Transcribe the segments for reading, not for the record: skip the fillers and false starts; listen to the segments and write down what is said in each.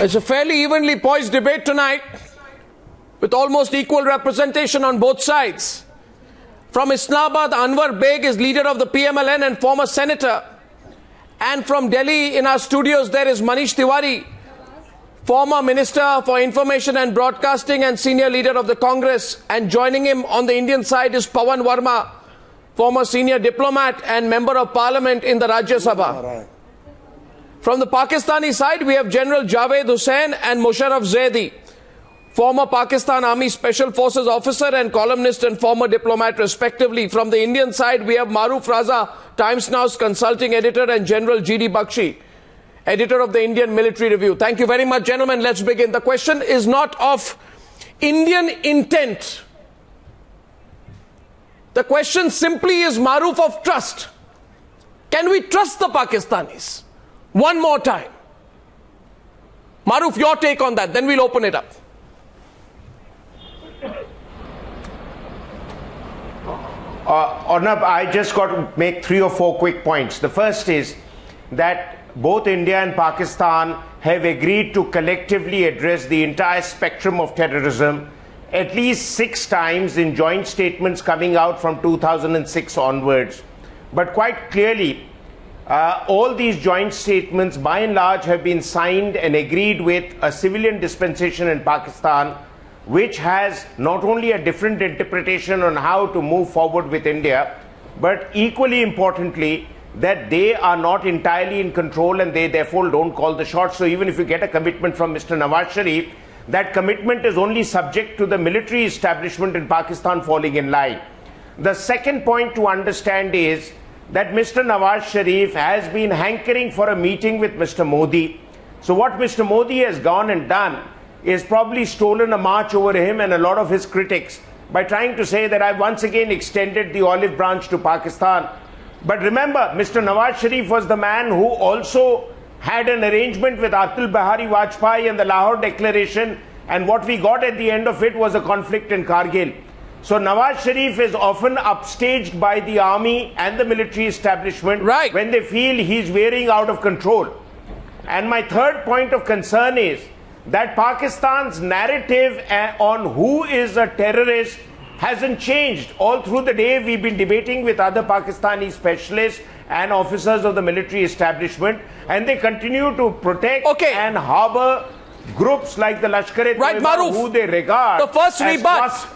It's a fairly evenly poised debate tonight, with almost equal representation on both sides. From Islamabad, Enver Baig is leader of the PMLN and former senator. And from Delhi, in our studios, there is Manish Tewari, former Minister for Information and Broadcasting and senior leader of the Congress. And joining him on the Indian side is Pavan Verma, former senior diplomat and member of parliament in the Rajya Sabha. From the Pakistani side, we have General Javed, Hussain and Musharraf Zaidi, former Pakistan Army Special Forces officer and columnist and former diplomat respectively. From the Indian side, we have Maroof Raza, Times Now's consulting editor, and General G.D. Bakshi, editor of the Indian Military Review. Thank you very much, gentlemen. Let's begin. The question is not of Indian intent. The question simply is, Maroof, of trust. Can we trust the Pakistanis? One more time. Maroof, your take on that, then we'll open it up. Arnab, I just got to make 3 or 4 quick points. The first is that both India and Pakistan have agreed to collectively address the entire spectrum of terrorism at least 6 times in joint statements coming out from 2006 onwards. But quite clearly, all these joint statements by and large have been signed and agreed with a civilian dispensation in Pakistan, which has not only a different interpretation on how to move forward with India, but equally importantly, that they are not entirely in control and they therefore don't call the shots. So even if you get a commitment from Mr. Nawaz Sharif, that commitment is only subject to the military establishment in Pakistan falling in line. The second point to understand is that Mr. Nawaz Sharif has been hankering for a meeting with Mr. Modi. So what Mr. Modi has gone and done is probably stolen a march over him and a lot of his critics by trying to say that I once again extended the olive branch to Pakistan. But remember, Mr. Nawaz Sharif was the man who also had an arrangement with Atal Bihari Vajpayee and the Lahore Declaration, and what we got at the end of it was a conflict in Kargil. So Nawaz Sharif is often upstaged by the army and the military establishment when they feel he's veering out of control. And my third point of concern is that Pakistan's narrative on who is a terrorist hasn't changed. All through the day we've been debating with other Pakistani specialists and officers of the military establishment, and they continue to protect and harbor groups like the Lashkar-e-Taiba, who they regard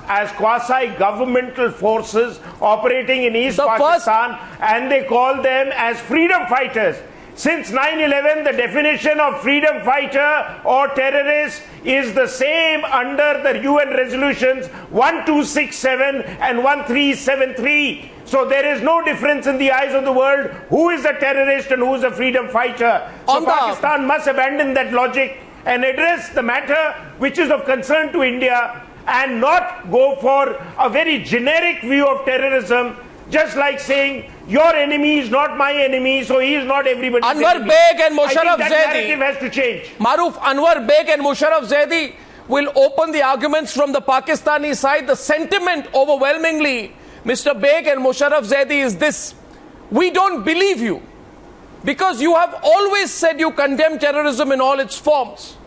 as quasi-governmental forces operating in East Pakistan, and they call them as freedom fighters. Since 9/11, the definition of freedom fighter or terrorist is the same under the UN resolutions 1267 and 1373. So there is no difference in the eyes of the world who is a terrorist and who is a freedom fighter. So Pakistan must abandon that logic and address the matter which is of concern to India, and not go for a very generic view of terrorism, just like saying your enemy is not my enemy, so he is not everybody's enemy. Anwar Baig and Musharraf Zaidi. That narrative has to change. Maroof, Anwar Baig and Musharraf Zaidi will open the arguments from the Pakistani side. The sentiment overwhelmingly, Mr. Baig and Musharraf Zaidi, is this: we don't believe you, because you have always said you condemn terrorism in all its forms,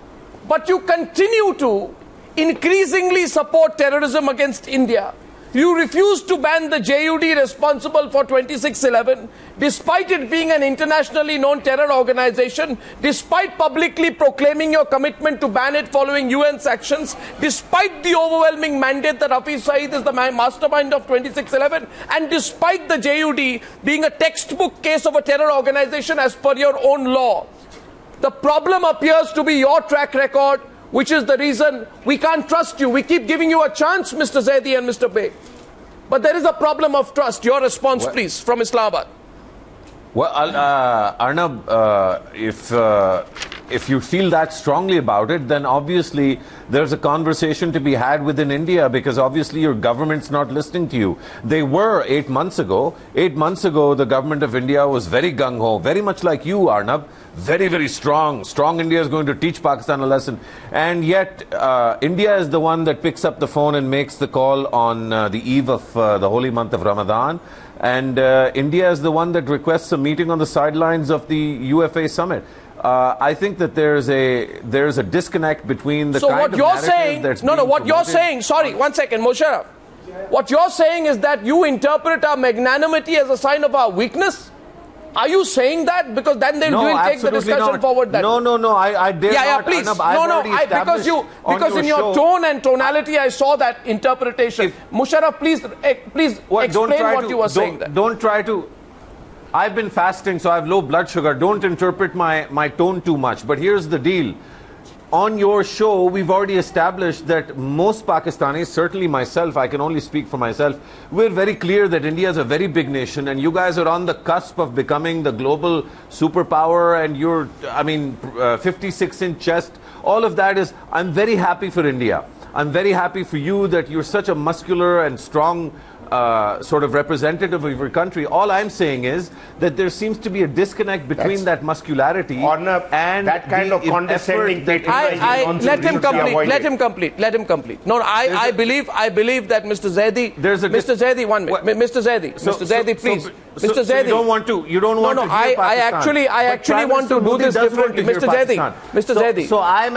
but you continue to increasingly support terrorism against India. You refuse to ban the JUD responsible for 2611, despite it being an internationally known terror organization, despite publicly proclaiming your commitment to ban it following UN sanctions, despite the overwhelming mandate that Hafiz Saeed is the mastermind of 2611, and despite the JUD being a textbook case of a terror organization as per your own law. The problem appears to be your track record, which is the reason we can't trust you. We keep giving you a chance, Mr. Zaidi and Mr. Baig, but there is a problem of trust. Your response, please, from Islamabad. Well, Arnab, if you feel that strongly about it, then obviously there's a conversation to be had within India, because obviously your government's not listening to you. They were 8 months ago. 8 months ago, the government of India was very gung-ho, very much like you, Arnab. Very, very strong. Strong India is going to teach Pakistan a lesson. And yet, India is the one that picks up the phone and makes the call on the eve of the holy month of Ramadan. And India is the one that requests a meeting on the sidelines of the UFA summit. I think that there's a disconnect between the kind what of you're narrative saying, that's no, being what you're promoted. saying, sorry, one second, Musharraf. What you're saying is that you interpret our magnanimity as a sign of our weakness? Are you saying that? Because then they will take the discussion not. forward. That No, I dare not. Please. Arnab, because in your tone and tonality, I saw that interpretation. Musharraf, please explain what you were saying there. Don't try to... I've been fasting, so I have low blood sugar. Don't interpret my tone too much. But here's the deal. On your show, we've already established that most Pakistanis, certainly myself, I can only speak for myself, we're very clear that India is a very big nation and you guys are on the cusp of becoming the global superpower and you're, 56-inch chest. All of that is, I'm very happy for India. I'm very happy for you that you're such a muscular and strong sort of representative of your country. All I'm saying is that there seems to be a disconnect between that muscularity Arnab, and that kind of condescending let him complete. No, I believe that Mr. Zaidi. Mr. Zaidi, 1 minute. Mr. Zaidi, please. Mr. Zaidi, you don't want to hear Pakistan. I actually want to do this differently. Mr. Zaidi. So I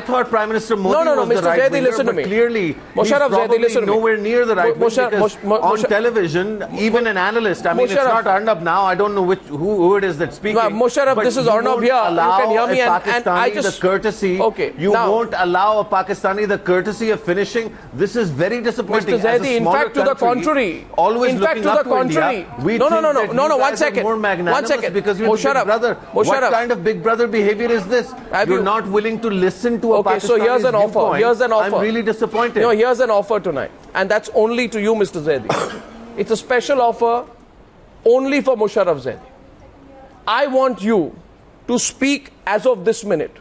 thought Prime Minister Modi was Mr. the right Zaidi, winger, listen to but me. clearly Musharraf, he's probably Zaidi, listen to me. nowhere near the right wing because on television, even an analyst, it's not Arnab now, I don't know who it is that's speaking. Musharraf, this is Arnab here. You can hear me and I just... the courtesy. Okay, you won't allow a Pakistani the courtesy of finishing. This is very disappointing. Mr. Zaidi, in fact, to the contrary. Always looking up to India. No, 1 second. More magnanimous because you're the big brother. What kind of big brother behavior is this? You're not willing to listen to a Pakistani. So here's an offer. I'm really disappointed. No, here's an offer tonight. And that's only to you, Mr. Zaidi. It's a special offer only for Musharraf Zaidi. I want you to speak as of this minute.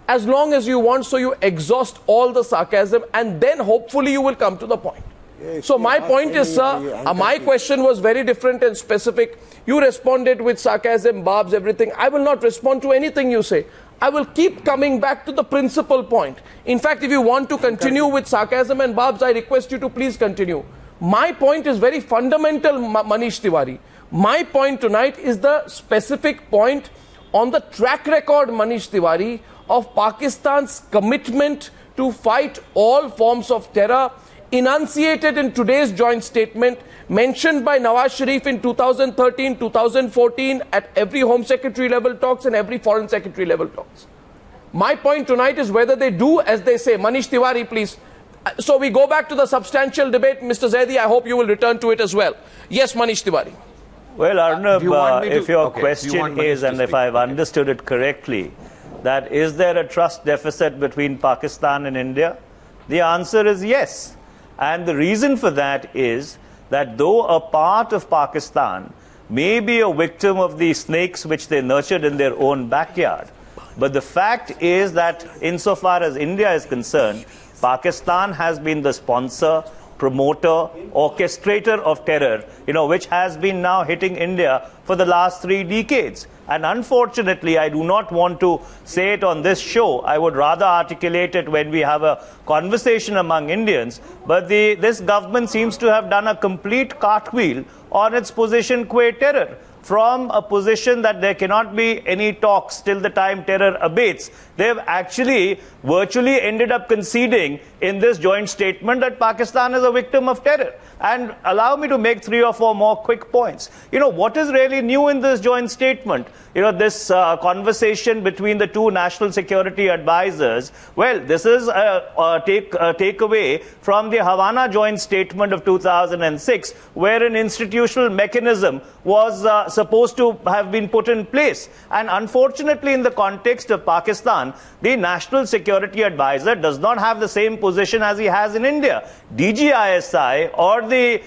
As long as you want, so you exhaust all the sarcasm and then hopefully you will come to the point. So my point is, sir, my question was very different and specific. You responded with sarcasm, barbs, everything. I will not respond to anything you say. I will keep coming back to the principal point. In fact, if you want to continue with sarcasm and barbs, I request you to please continue. My point is very fundamental, Manish Tewari. My point tonight is the specific point on the track record, Manish Tewari, of Pakistan's commitment to fight all forms of terror, enunciated in today's joint statement, mentioned by Nawaz Sharif in 2013, 2014, at every Home Secretary level talks and every Foreign Secretary level talks. My point tonight is whether they do as they say. Manish Tewari, please. So we go back to the substantial debate. Mr. Zaidi, I hope you will return to it as well. Yes, Manish Tewari. Well, Arnab, if your question is, and if I've understood it correctly, that is there a trust deficit between Pakistan and India? The answer is yes. And the reason for that is that though a part of Pakistan may be a victim of the snakes which they nurtured in their own backyard, but the fact is that insofar as India is concerned, Pakistan has been the sponsor, promoter, orchestrator of terror, which has been now hitting India for the last 3 decades. And unfortunately, I do not want to say it on this show. I would rather articulate it when we have a conversation among Indians. But this government seems to have done a complete cartwheel on its position qua terror. From a position that there cannot be any talks till the time terror abates, they've actually virtually ended up conceding in this joint statement that Pakistan is a victim of terror. And allow me to make 3 or 4 more quick points. What is really new in this joint statement? This conversation between the 2 national security advisors. Well, this is a takeaway from the Havana joint statement of 2006, where an institutional mechanism was supposed to have been put in place. And unfortunately, in the context of Pakistan, the national security advisor does not have the same position as he has in India. DGISI or the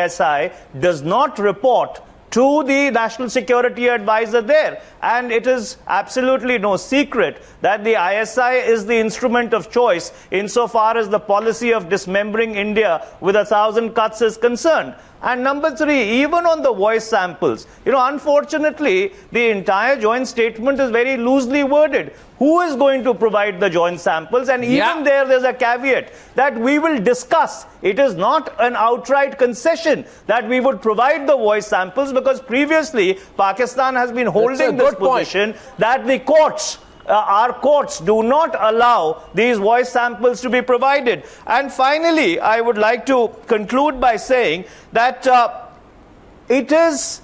ISI does not report to the national security advisor there. And it is absolutely no secret that the ISI is the instrument of choice insofar as the policy of dismembering India with 1,000 cuts is concerned. And number three, even on the voice samples, unfortunately, the entire joint statement is very loosely worded. Who is going to provide the joint samples? And even there's a caveat that we will discuss. It is not an outright concession that we would provide the voice samples, because previously Pakistan has been holding this position that the courts, our courts do not allow these voice samples to be provided. And finally, I would like to conclude by saying that it is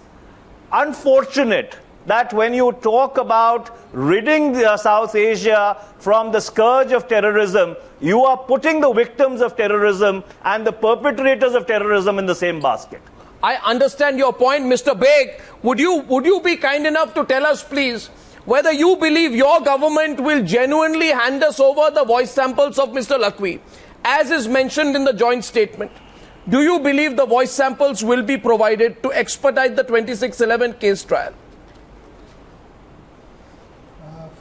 unfortunate that when you talk about ridding South Asia from the scourge of terrorism, you are putting the victims of terrorism and the perpetrators of terrorism in the same basket. I understand your point, Mr. Baig. Would you be kind enough to tell us, please, whether you believe your government will genuinely hand us over the voice samples of Mr. Lakhvi, as is mentioned in the joint statement? Do you believe the voice samples will be provided to expedite the 2611 case trial?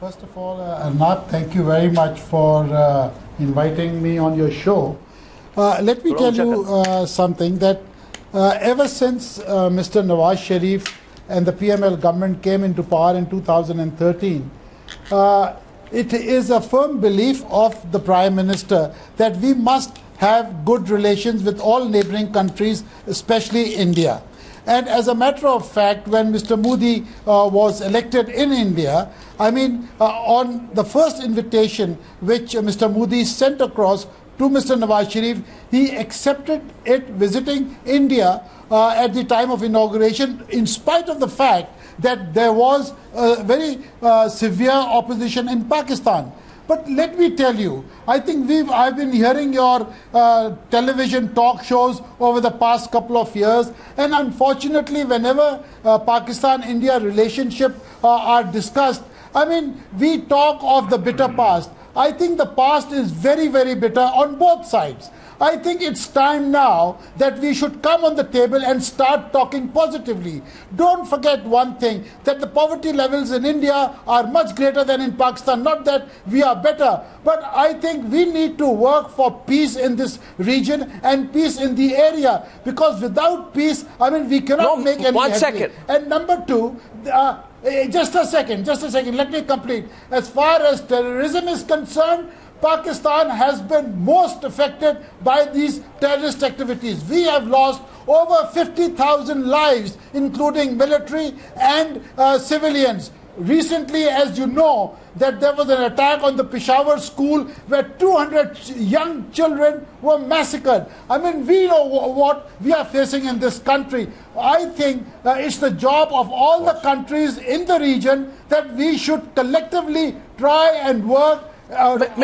First of all, Arnab, thank you very much for inviting me on your show. Let me tell you something, that ever since Mr. Nawaz Sharif and the PML government came into power in 2013, it is a firm belief of the Prime Minister that we must have good relations with all neighboring countries, especially India. And as a matter of fact, when Mr. Modi was elected in India, on the first invitation which Mr. Modi sent across to Mr. Nawaz Sharif, he accepted it, visiting India at the time of inauguration, in spite of the fact that there was very severe opposition in Pakistan. But let me tell you, I think I've been hearing your television talk shows over the past couple of years, and unfortunately, whenever Pakistan-India relationship are discussed, we talk of the bitter past. I think the past is very, very bitter on both sides. I think it's time now that we should come on the table and start talking positively. Don't forget one thing, that the poverty levels in India are much greater than in Pakistan. Not that we are better, but I think we need to work for peace in this region and peace in the area, because without peace, we cannot make any headway. Second. And number two, just a second, let me complete. As far as terrorism is concerned, Pakistan has been most affected by these terrorist activities. We have lost over 50,000 lives, including military and civilians. Recently, as you know, that there was an attack on the Peshawar school where 200 young children were massacred. We know what we are facing in this country. I think it's the job of all the countries in the region that we should collectively try and work first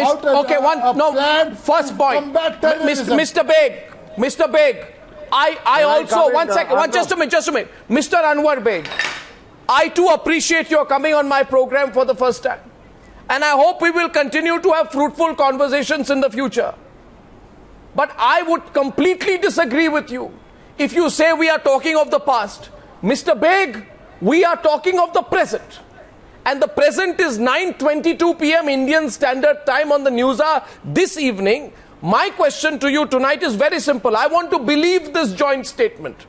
point, Mr. Baig, I also, just a minute, Mr. Enver Baig, I too appreciate your coming on my program for the first time, and I hope we will continue to have fruitful conversations in the future. But I would completely disagree with you if you say we are talking of the past. Mr. Baig, we are talking of the present. And the present is 9:22 p.m. Indian Standard Time on the Newshour this evening. My question to you tonight is very simple. I want to believe this joint statement.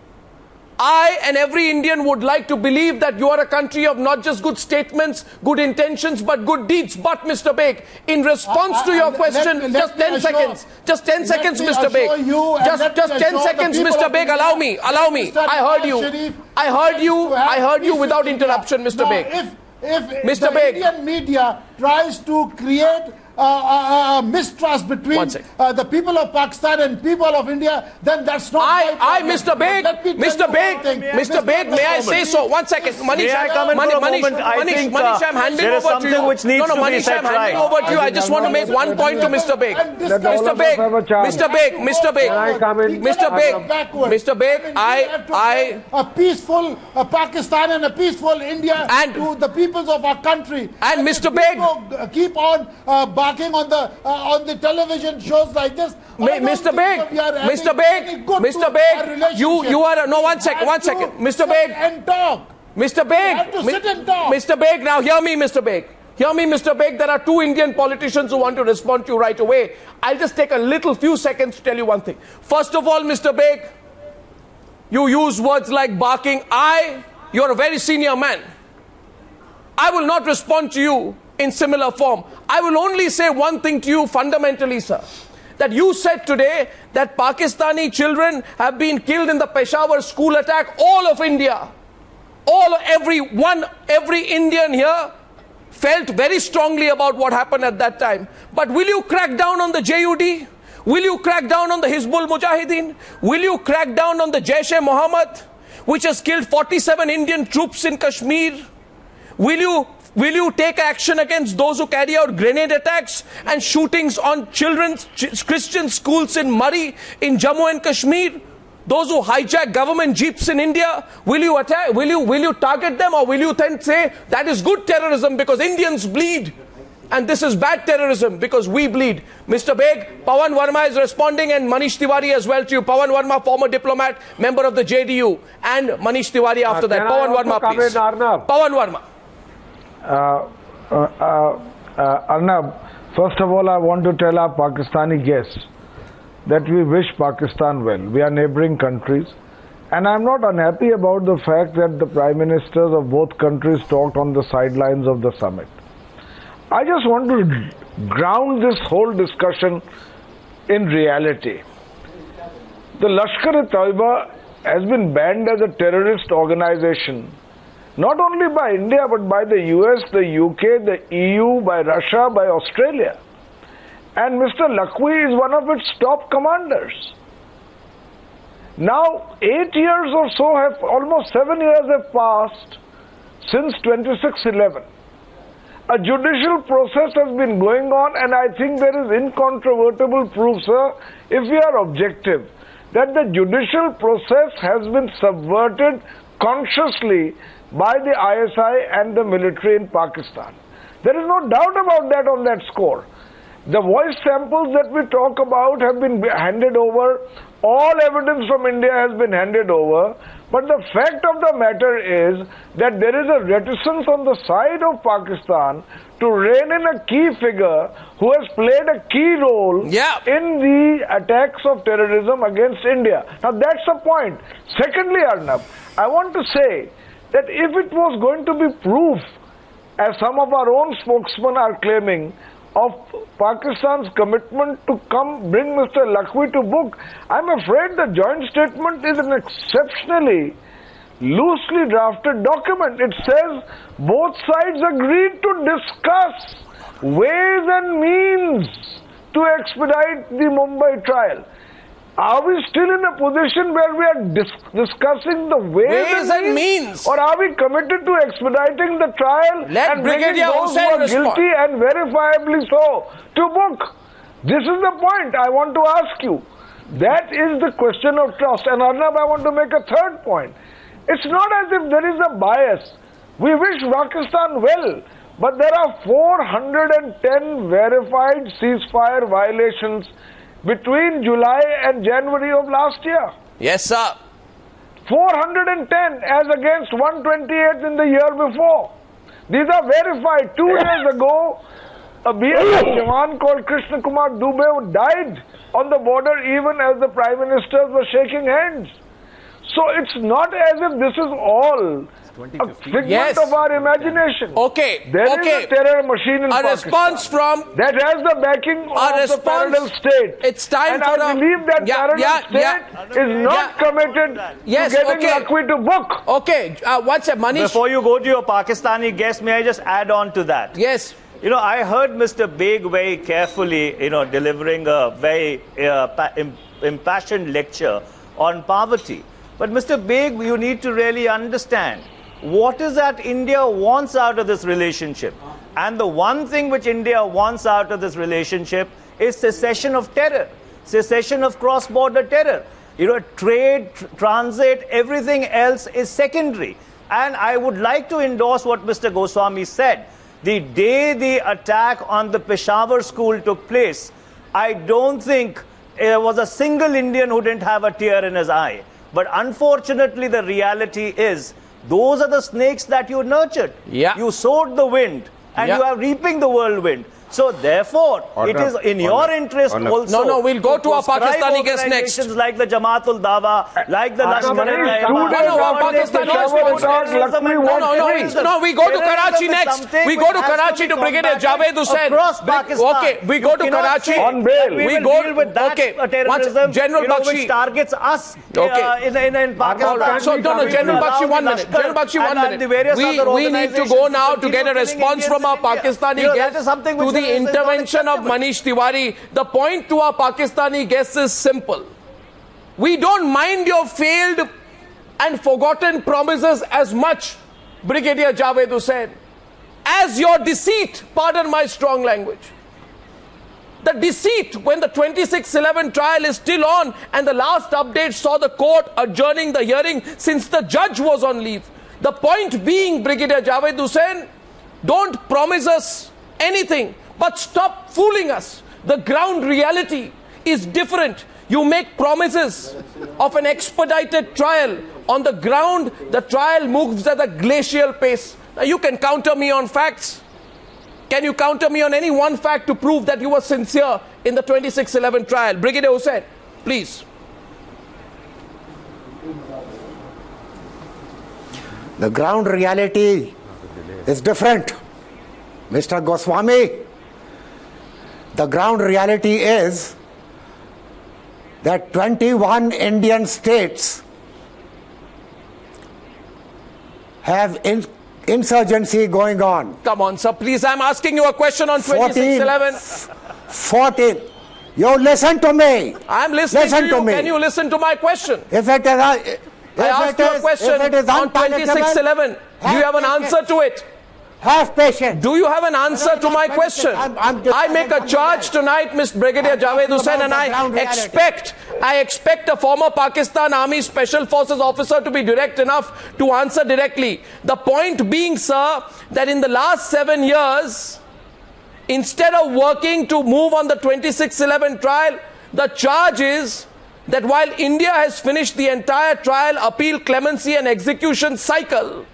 I and every Indian would like to believe that you are a country of not just good statements, good intentions, but good deeds. But, Mr. Baig, in response to your question, just 10 seconds, Mr. Baig. Just 10 seconds, Mr. Baig. Allow me. I heard you without interruption, Mr. Baig. If the Indian media tries to create mistrust between the people of Pakistan and people of India, then that's not Mr. Baig, may I say so? 1 second. Manish, I'm handing over to you. Manish, I'm handing over to you. I just want to make one point to Mr. Baig. Mr. Baig, a peaceful Pakistan and a peaceful India to the peoples of our country. And Mr. Baig, keep on barking on the television shows like this. Mr. Baig, you are no 1 second, Mr. Baig, and talk. Mr. Baig, now hear me, Mr. Baig. There are two Indian politicians who want to respond to you right away. I'll just take a few seconds to tell you one thing. First of all, Mr. Baig, You use words like barking. You're a very senior man. I will not respond to you in similar form. I will only say one thing to you fundamentally, sir. That you said today that Pakistani children have been killed in the Peshawar school attack. All of India, every Indian here felt very strongly about what happened at that time. But will you crack down on the JUD? Will you crack down on the Hizbul Mujahideen? Will you crack down on the Jaish-e-Mohammed, which has killed 47 Indian troops in Kashmir? Will you take action against those who carry out grenade attacks and shootings on Christian schools in Murree, in Jammu and Kashmir? Those who hijack government jeeps in India, will you attack? Will you target them, or will you then say that is good terrorism because Indians bleed, and this is bad terrorism because we bleed? Mr. Baig, Pavan Verma is responding, and Manish Tewari as well to you. Pavan Verma, former diplomat, member of the JDU, and Manish Tewari after that. Pavan Verma, please. Pavan Verma. Arnab, first of all, I want to tell our Pakistani guests that we wish Pakistan well. We are neighboring countries, and I'm not unhappy about the fact that the Prime Ministers of both countries talked on the sidelines of the summit. I just want to ground this whole discussion in reality. The Lashkar-e-Taiba has been banned as a terrorist organization, not only by India, but by the US, the UK, the EU, by Russia, by Australia. And Mr. Lakhvi is one of its top commanders. Now, 8 years or so almost 7 years have passed since 26/11. A judicial process has been going on, and I think there is incontrovertible proof, sir, if we are objective, that the judicial process has been subverted consciously by the ISI and the military in Pakistan. There is no doubt about that on that score. The voice samples that we talk about have been handed over. All evidence from India has been handed over. But the fact of the matter is that there is a reticence on the side of Pakistan to rein in a key figure who has played a key role in the attacks of terrorism against India. Now that's the point. Secondly, Arnab, I want to say that if it was going to be proof, as some of our own spokesmen are claiming, of Pakistan's commitment to come bring Mr. Lakhvi to book, I'm afraid the joint statement is an exceptionally loosely drafted document. It says both sides agreed to discuss ways and means to expedite the Mumbai trial. Are we still in a position where we are discussing the ways and means? Or are we committed to expediting the trial and bringing those who are guilty and verifiably so to book? This is the point I want to ask you. That is the question of trust. And Arnab, I want to make a third point. It's not as if there is a bias. We wish Pakistan well, but there are 410 verified ceasefire violations between July and January of last year. Yes, sir. 410 as against 128 in the year before. These are verified. 2 years ago, a BSF Jawan called Krishna Kumar Dubey died on the border even as the Prime Ministers were shaking hands. So it's not as if this is all a figment of our imagination. Okay. There is a terror machine in Pakistan response from that has the backing of the parallel state. It's time and I believe that parallel state is not committed to getting Lakhvi to book. Okay. What's up, Manish? Before you go to your Pakistani guest, may I just add on to that? Yes. You know, I heard Mr. Baig very carefully, delivering a very impassioned lecture on poverty. But Mr. Baig, you need to really understand what is that India wants out of this relationship. And the one thing which India wants out of this relationship is cessation of terror, cessation of cross-border terror. Trade, transit, everything else is secondary. And I would like to endorse what Mr. Goswami said. The day the attack on the Peshawar school took place, I don't think there was a single Indian who didn't have a tear in his eye. But unfortunately, the reality is, those are the snakes that you nurtured. You sowed the wind, and you are reaping the whirlwind. So therefore, it is in your interest also. No, we'll go to our Pakistani guest next. Like the Jamaatul Dawa, like the Lashkar-e-Taiba. No, we go to Karachi next. We go to Karachi to Brigadier Javed Hussain. Okay, we go to Karachi. On bail. We will deal with that terrorism, General Bakshi, which targets us in Pakistan. So, General Bakshi, 1 minute. General Bakshi, 1 minute. We need to go now to get a response from our Pakistani guests to the intervention of Manish Tewari. The point to our Pakistani guests is simple. We don't mind your failed and forgotten promises as much, Brigadier Javed Hussain, as your deceit, pardon my strong language. The deceit when the 26/11 trial is still on and the last update saw the court adjourning the hearing since the judge was on leave. The point being, Brigadier Javed Hussain, don't promise us anything, but stop fooling us. The ground reality is different. You make promises of an expedited trial. On the ground, the trial moves at a glacial pace. Now, you can counter me on facts. Can you counter me on any one fact to prove that you were sincere in the 26/11 trial? Brigadier Hussain, please. The ground reality is different, Mr. Goswami. The ground reality is that 21 Indian states have insurgency going on. Come on, sir, please. I'm asking you a question on 26/11. 14. You listen to me. I'm listening to you. Can you listen to my question? If it is I asked you a question on 26/11. Do you have an answer to it? Have patience. Do you have an answer to my question? I make a charge tonight, Mr. Brigadier Javed Hussain, and I expect a former Pakistan Army Special Forces officer to be direct enough to answer directly. The point being, sir, that in the last 7 years, instead of working to move on the 26/11 trial, the charge is that while India has finished the entire trial, appeal, clemency and execution cycle,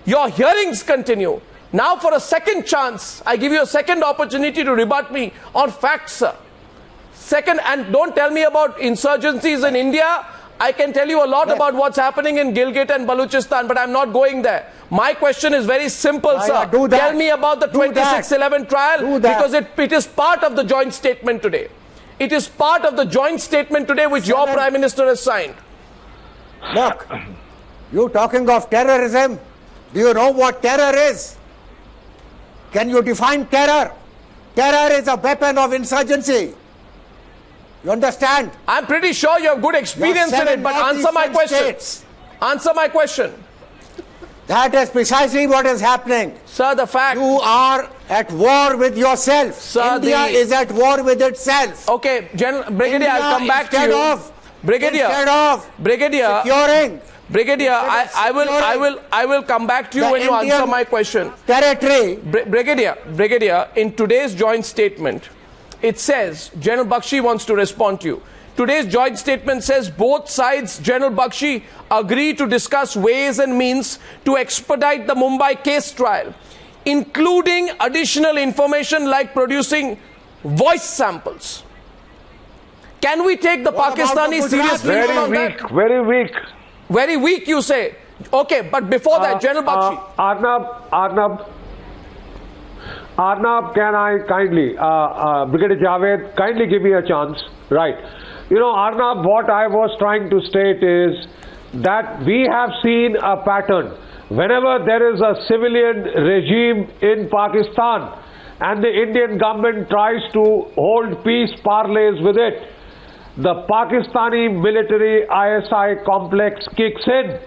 your hearings continue. Now for a second chance, I give you a second opportunity to rebut me on facts, sir. Second, and don't tell me about insurgencies in India. I can tell you a lot about what's happening in Gilgit and Balochistan, but I'm not going there. My question is very simple, sir. Tell me about the 26/11 trial, because it is part of the joint statement today. It is part of the joint statement today which your Prime Minister has signed. Look, you talking of terrorism? Do you know what terror is? Can you define terror? Terror is a weapon of insurgency. You understand? I'm pretty sure you have good experience in it, but answer my question. Answer my question. That is precisely what is happening. Sir, the fact... You are at war with yourself. Sir, India is at war with itself. Okay, Brigadier, I'll come back to you. Brigadier, securing... Brigadier, I will come back to you when you answer my question. Territory. Brigadier, in today's joint statement, it says, General Bakshi wants to respond to you. Today's joint statement says both sides, General Bakshi, agree to discuss ways and means to expedite the Mumbai case trial, including additional information like producing voice samples. Can we take the Pakistani seriously? Very weak, very weak. Very weak, you say. Okay, but before that, General Bakshi. Arnab, can I kindly, Brigadier Javed, kindly give me a chance? Right. You know, Arnab, what I was trying to state is that we have seen a pattern. Whenever there is a civilian regime in Pakistan and the Indian government tries to hold peace parleys with it, the Pakistani military ISI complex kicks in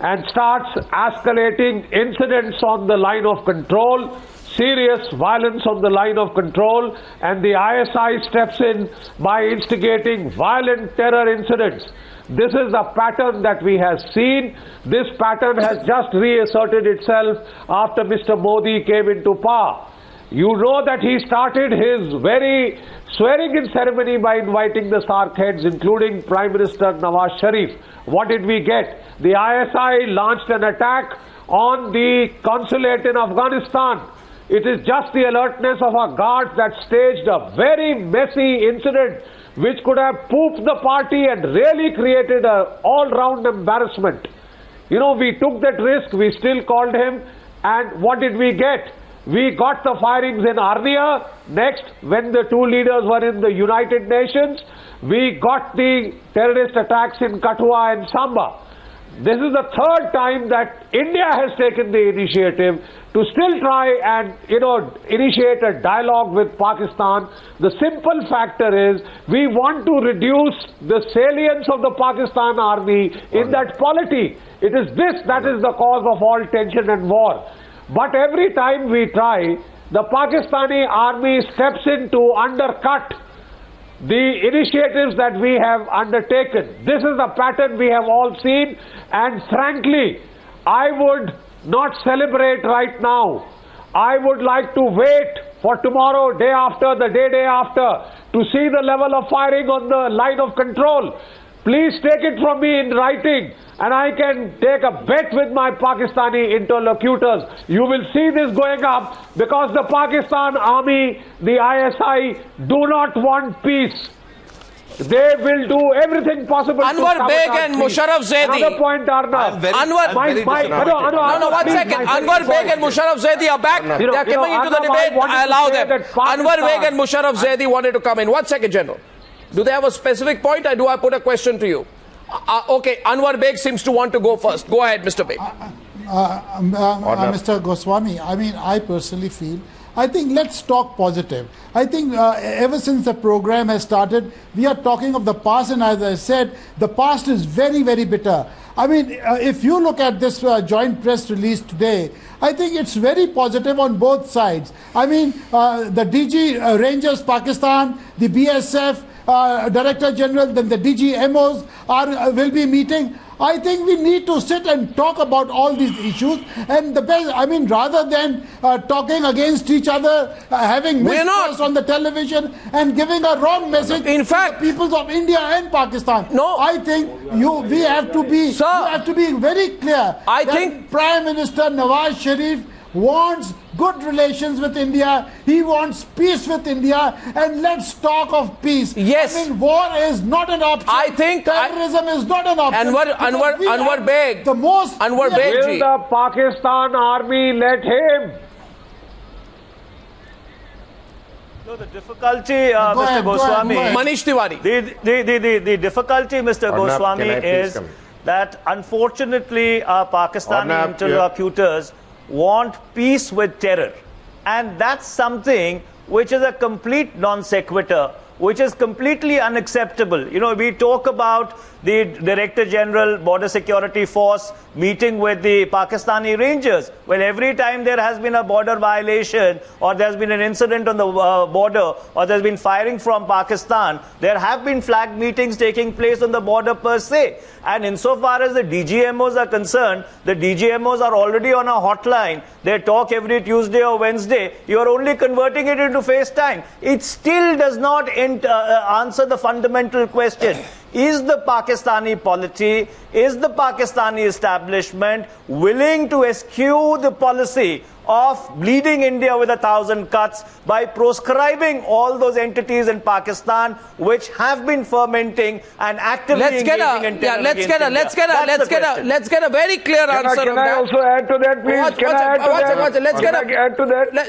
and starts escalating incidents on the line of control, serious violence on the line of control, and the ISI steps in by instigating violent terror incidents. This is a pattern that we have seen. This pattern has just reasserted itself after Mr. Modi came into power. You know that he started his very swearing-in ceremony by inviting the SAARC heads, including Prime Minister Nawaz Sharif. What did we get? The ISI launched an attack on the consulate in Afghanistan. It is just the alertness of our guards that staged a very messy incident which could have pooped the party and really created an all-round embarrassment. You know, we took that risk, we still called him, and what did we get? We got the firings in Arnia. Next, when the two leaders were in the United Nations, we got the terrorist attacks in Kathua and Samba. This is the third time that India has taken the initiative to still try and, initiate a dialogue with Pakistan. The simple factor is we want to reduce the salience of the Pakistan army in that polity. It is this that is the cause of all tension and war. But every time we try, the Pakistani army steps in to undercut the initiatives that we have undertaken. This is the pattern we have all seen, and frankly, I would not celebrate right now. I would like to wait for tomorrow, day after, the day after, to see the level of firing on the line of control. Please take it from me in writing, and I can take a bet with my Pakistani interlocutors. You will see this going up because the Pakistan army, the ISI, do not want peace. They will do everything possible Anwar to Baig and Musharraf Zaidi. Another point, Arnab. One second. Anwar Baig and Musharraf Zaidi are back. They are coming into the debate. I allow them. Anwar Baig and Musharraf Zaidi wanted to come in. 1 second, General. Do they have a specific point, or do I put a question to you? Okay, Anwar Baig seems to want to go first. Go ahead, Mr. Baig. Mr. Goswami, I personally feel, I think let's talk positive. I think ever since the program has started, we are talking of the past, and as I said, the past is very, very bitter. I mean, if you look at this joint press release today, I think it's very positive on both sides. I mean, the DG Rangers Pakistan, the BSF, Director General, then the DGMOs will be meeting. I think we need to sit and talk about all these issues, and the best, I mean, rather than talking against each other, having mistrust on the television and giving a wrong message to the peoples of India and Pakistan. No, I think we have to be very clear. I think Prime Minister Nawaz Sharif wants good relations with India. He wants peace with India, and let's talk of peace. Yes. I mean, war is not an option. I think terrorism is not an option. Anwar Baig. The most. Anwar Baig. Will the Pakistan army let him? No, the difficulty, Mr. Goswami. Manish Tewari. The difficulty, Mr. Goswami, is that unfortunately our Pakistani interlocutors want peace with terror, and that's something which is a complete non sequitur, which is completely unacceptable. You know, we talk about the Director General Border Security Force meeting with the Pakistani Rangers. Well, every time there has been a border violation, or there's been an incident on the border, or there's been firing from Pakistan, there have been flag meetings taking place on the border per se. And insofar as the DGMOs are concerned, the DGMOs are already on a hotline. They talk every Tuesday or Wednesday. You are only converting it into FaceTime. It still does not answer the fundamental question. Is the Pakistani polity, is the Pakistani establishment willing to eschew the policy of bleeding India with 1,000 cuts by proscribing all those entities in Pakistan which have been fermenting and actively engaging in terror let's get a very clear answer. Can I also add to that, please?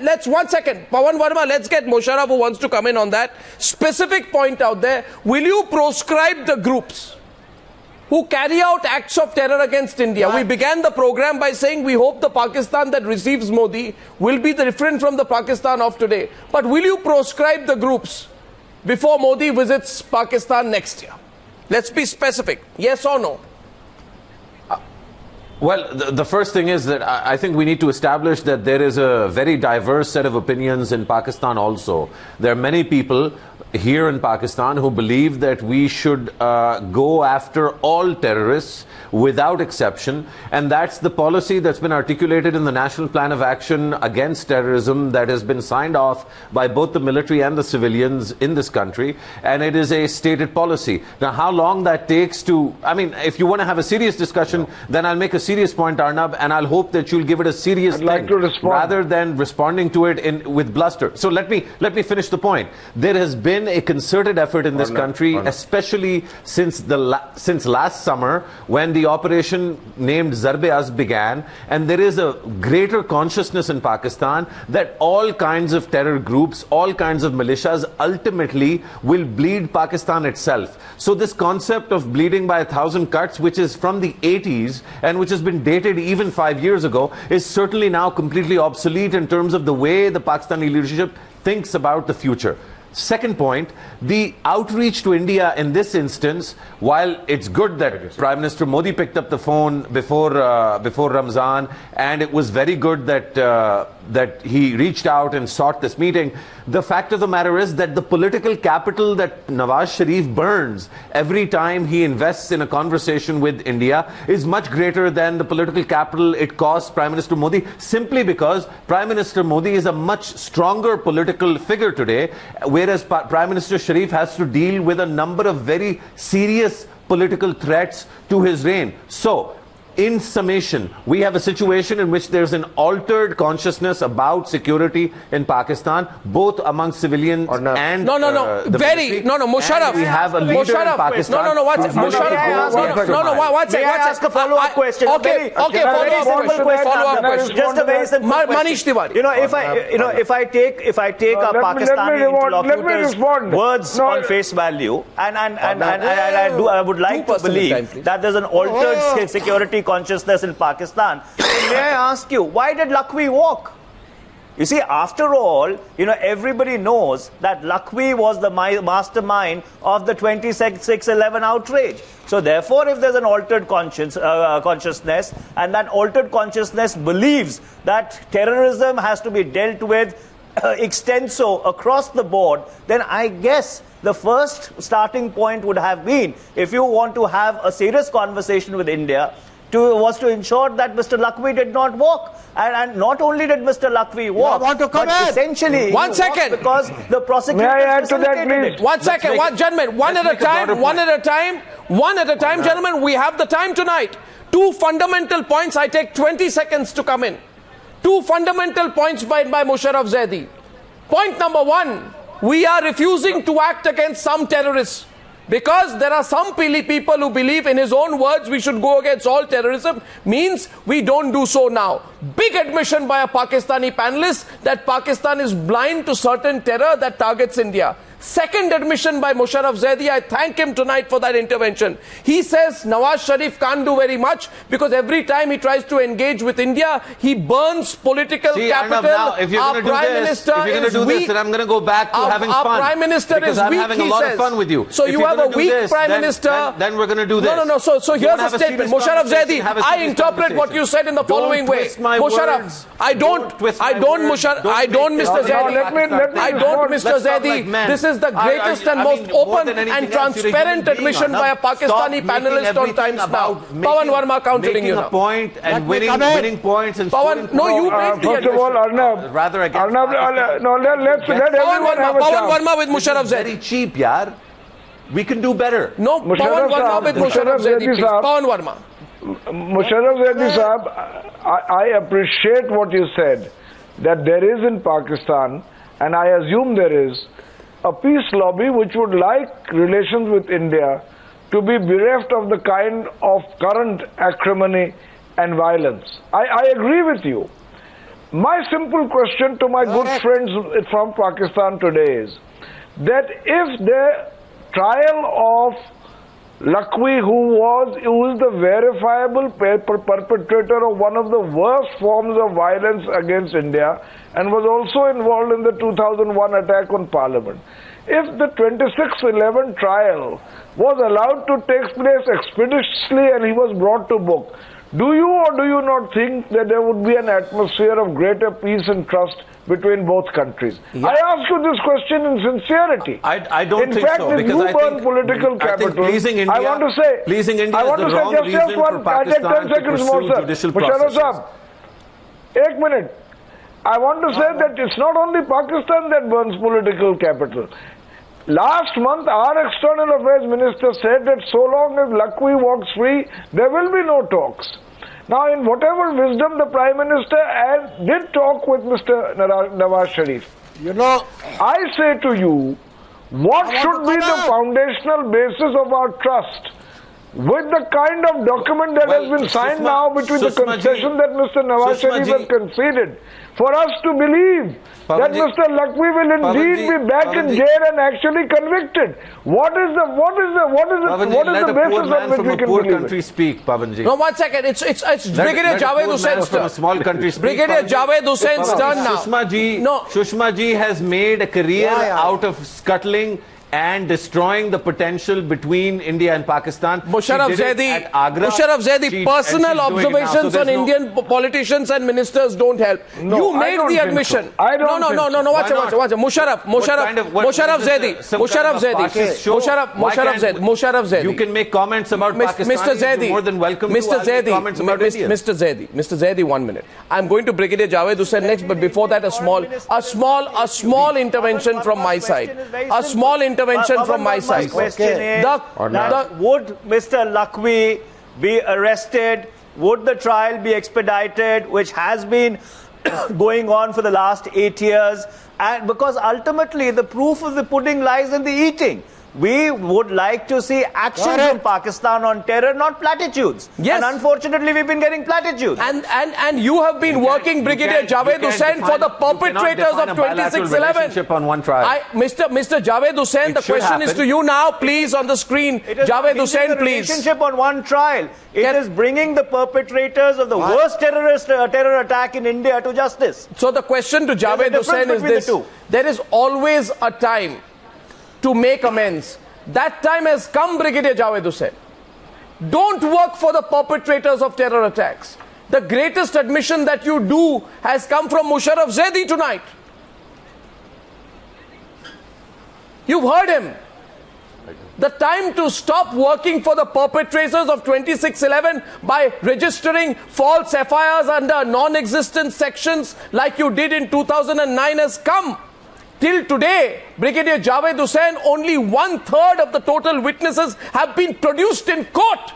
Let's 1 second. Pavan Verma, let's get Musharraf, who wants to come in on that specific point out there. Will you proscribe the groups who carry out acts of terror against India? We began the program by saying we hope the Pakistan that receives Modi will be different from the Pakistan of today. But will you proscribe the groups before Modi visits Pakistan next year? Let's be specific. Yes or no? Well, the first thing is that I think we need to establish that there is a very diverse set of opinions in Pakistan also. There are many people here in Pakistan who believe that we should go after all terrorists without exception, and that's the policy that's been articulated in the National Plan of Action Against Terrorism that has been signed off by both the military and the civilians in this country, and it is a stated policy. Now, how long that takes to, I mean, if you want to have a serious discussion, then I'll make a serious serious point, Arnab, and I'll hope that you'll give it a serious thing rather than responding to it with bluster. So let me finish the point. There has been a concerted effort in this country, especially since last summer when the operation named Zarb-e-Az began, and there is a greater consciousness in Pakistan that all kinds of terror groups, all kinds of militias ultimately will bleed Pakistan itself. So this concept of bleeding by 1,000 cuts, which is from the 80s and which has been dated even 5 years ago, is certainly now completely obsolete in terms of the way the Pakistani leadership thinks about the future. Second point, the outreach to India in this instance, while it's good that Prime Minister Modi picked up the phone before Ramzan, and it was very good that he reached out and sought this meeting, the fact of the matter is that the political capital that Nawaz Sharif burns every time he invests in a conversation with India is much greater than the political capital it costs Prime Minister Modi, simply because Prime Minister Modi is a much stronger political figure today, whereas Prime Minister Sharif has to deal with a number of very serious political threats to his reign. So, in summation, we have a situation in which there's an altered consciousness about security in Pakistan, both among civilians and the military. Musharraf. We have a leader in Pakistan. May I ask a follow-up question? Okay, follow-up question. Just a very simple question. Manish Tewari. If I take a Pakistani interlocutor's words on face value, and I would like to believe that there's an altered security consciousness in Pakistan. So may I ask you, why did Lakhvi walk? You see, after all, everybody knows that Lakhvi was the mastermind of the 26/11 outrage. So therefore, if there's an altered consciousness, and that altered consciousness believes that terrorism has to be dealt with extenso across the board, then I guess the first starting point would have been, if you want to have a serious conversation with India, was to ensure that Mr. Lakhvi did not walk. And not only did Mr. Lakhvi walk, but essentially because the prosecutor facilitated it. One second, gentlemen, one at a time, gentlemen, we have the time tonight. Two fundamental points, I take 20 seconds to come in. Two fundamental points by Musharraf Zaidi. Point number one, we are refusing to act against some terrorists. Because there are some people who believe, in his own words, we should go against all terrorism, means we don't do so now. Big admission by a Pakistani panelist that Pakistan is blind to certain terror that targets India. Second admission by Musharraf Zaidi, I thank him tonight for that intervention. He says Nawaz Sharif can't do very much because every time he tries to engage with India, he burns political capital. Arnab, now, if you're going to do this, then I'm going to go back to having fun. Our Prime Minister is weak, I'm having a lot of fun with you. So you have a weak Prime Minister. Then we're going to do this. No. So here's a statement. Musharraf Zaidi, I interpret what you said in the following way. Musharraf, I don't, Mr. Zaidi. This is the greatest and most open and transparent admission by a Pakistani panelist on Times Now. Pavan Verma countering you now. Making a point and winning points and Pavan, no, you make the first of all, Arnab. Rather against let's let everyone have a chance. Pavan Verma with Musharraf Zaidi. Very cheap, yaar. We can do better. No, Pavan Verma with Musharraf Zaidi, please. Pavan Verma. Musharraf Zaidi Sahab, I appreciate what you said, that there is in Pakistan, and I assume there is, a peace lobby which would like relations with India to be bereft of the kind of current acrimony and violence. I agree with you. My simple question to my good friends from Pakistan today is that if the trial of Lakhvi, who is the verifiable perpetrator of one of the worst forms of violence against India and was also involved in the 2001 attack on Parliament, if the 26/11 trial was allowed to take place expeditiously and he was brought to book, do you or do you not think that there would be an atmosphere of greater peace and trust between both countries? Yeah. I ask you this question in sincerity. I don't think so. In fact, if you burn political capital, I want to say, pleasing India is the wrong reason for Pakistan to pursue judicial processes. One minute. I want to say that it's not only Pakistan that burns political capital. Last month, our External Affairs Minister said that so long as Lakhvi walks free, there will be no talks. Now, in whatever wisdom the Prime Minister did talk with Mr. Nawaz Sharif, you know, I say to you, what should be the foundational basis of our trust with the kind of document that has been signed now between the concession that Mr. Nawaz Sharif has conceded, for us to believe that Mr. Lakhvi will indeed be back in jail and actually convicted? What is the basis on which we can poor believe country it? speak, Pavanji. No, 1 second. It's Brigadier Javed Hussein's turn. From a small country speak, Brigadier Javed Hussein's turn now. Sushma ji has made a career out of scuttling and destroying the potential between India and Pakistan. Musharraf Zaidi, personal observations on Indian politicians and ministers don't help. No, you made the admission. No, watch it. Musharraf Zaidi. You can make comments about Pakistan. Mr. Zaidi, you're more than welcome Mr. to Zaidi, comments about India. Mr. Zaidi, 1 minute. I'm going to Brigadier Javed Hussain next, but before that, a small intervention from my side. A small intervention from my side. My question is, would Mr. Lakhvi be arrested? Would the trial be expedited, which has been going on for the last 8 years? And because ultimately the proof of the pudding lies in the eating. We would like to see action from Pakistan on terror, not platitudes. Yes. And unfortunately, we've been getting platitudes. And you have been working, Brigadier Javed Hussain, for the perpetrators of 2611. On one trial. Mr. Javed Hussain, the question is to you now, please, on the screen. Javed Hussain, please. Relationship on one trial. It is bringing the perpetrators of the worst terror attack in India to justice. So the question to Javed Hussain is this. There is always a time to make amends. That time has come, Brigadier Javed Hussain. Don't work for the perpetrators of terror attacks. The greatest admission that you do has come from Musharraf Zaidi tonight. You've heard him. The time to stop working for the perpetrators of 2611 by registering false FIRs under non-existent sections like you did in 2009 has come. Till today, Brigadier Javed Hussain, only 1/3 of the total witnesses have been produced in court.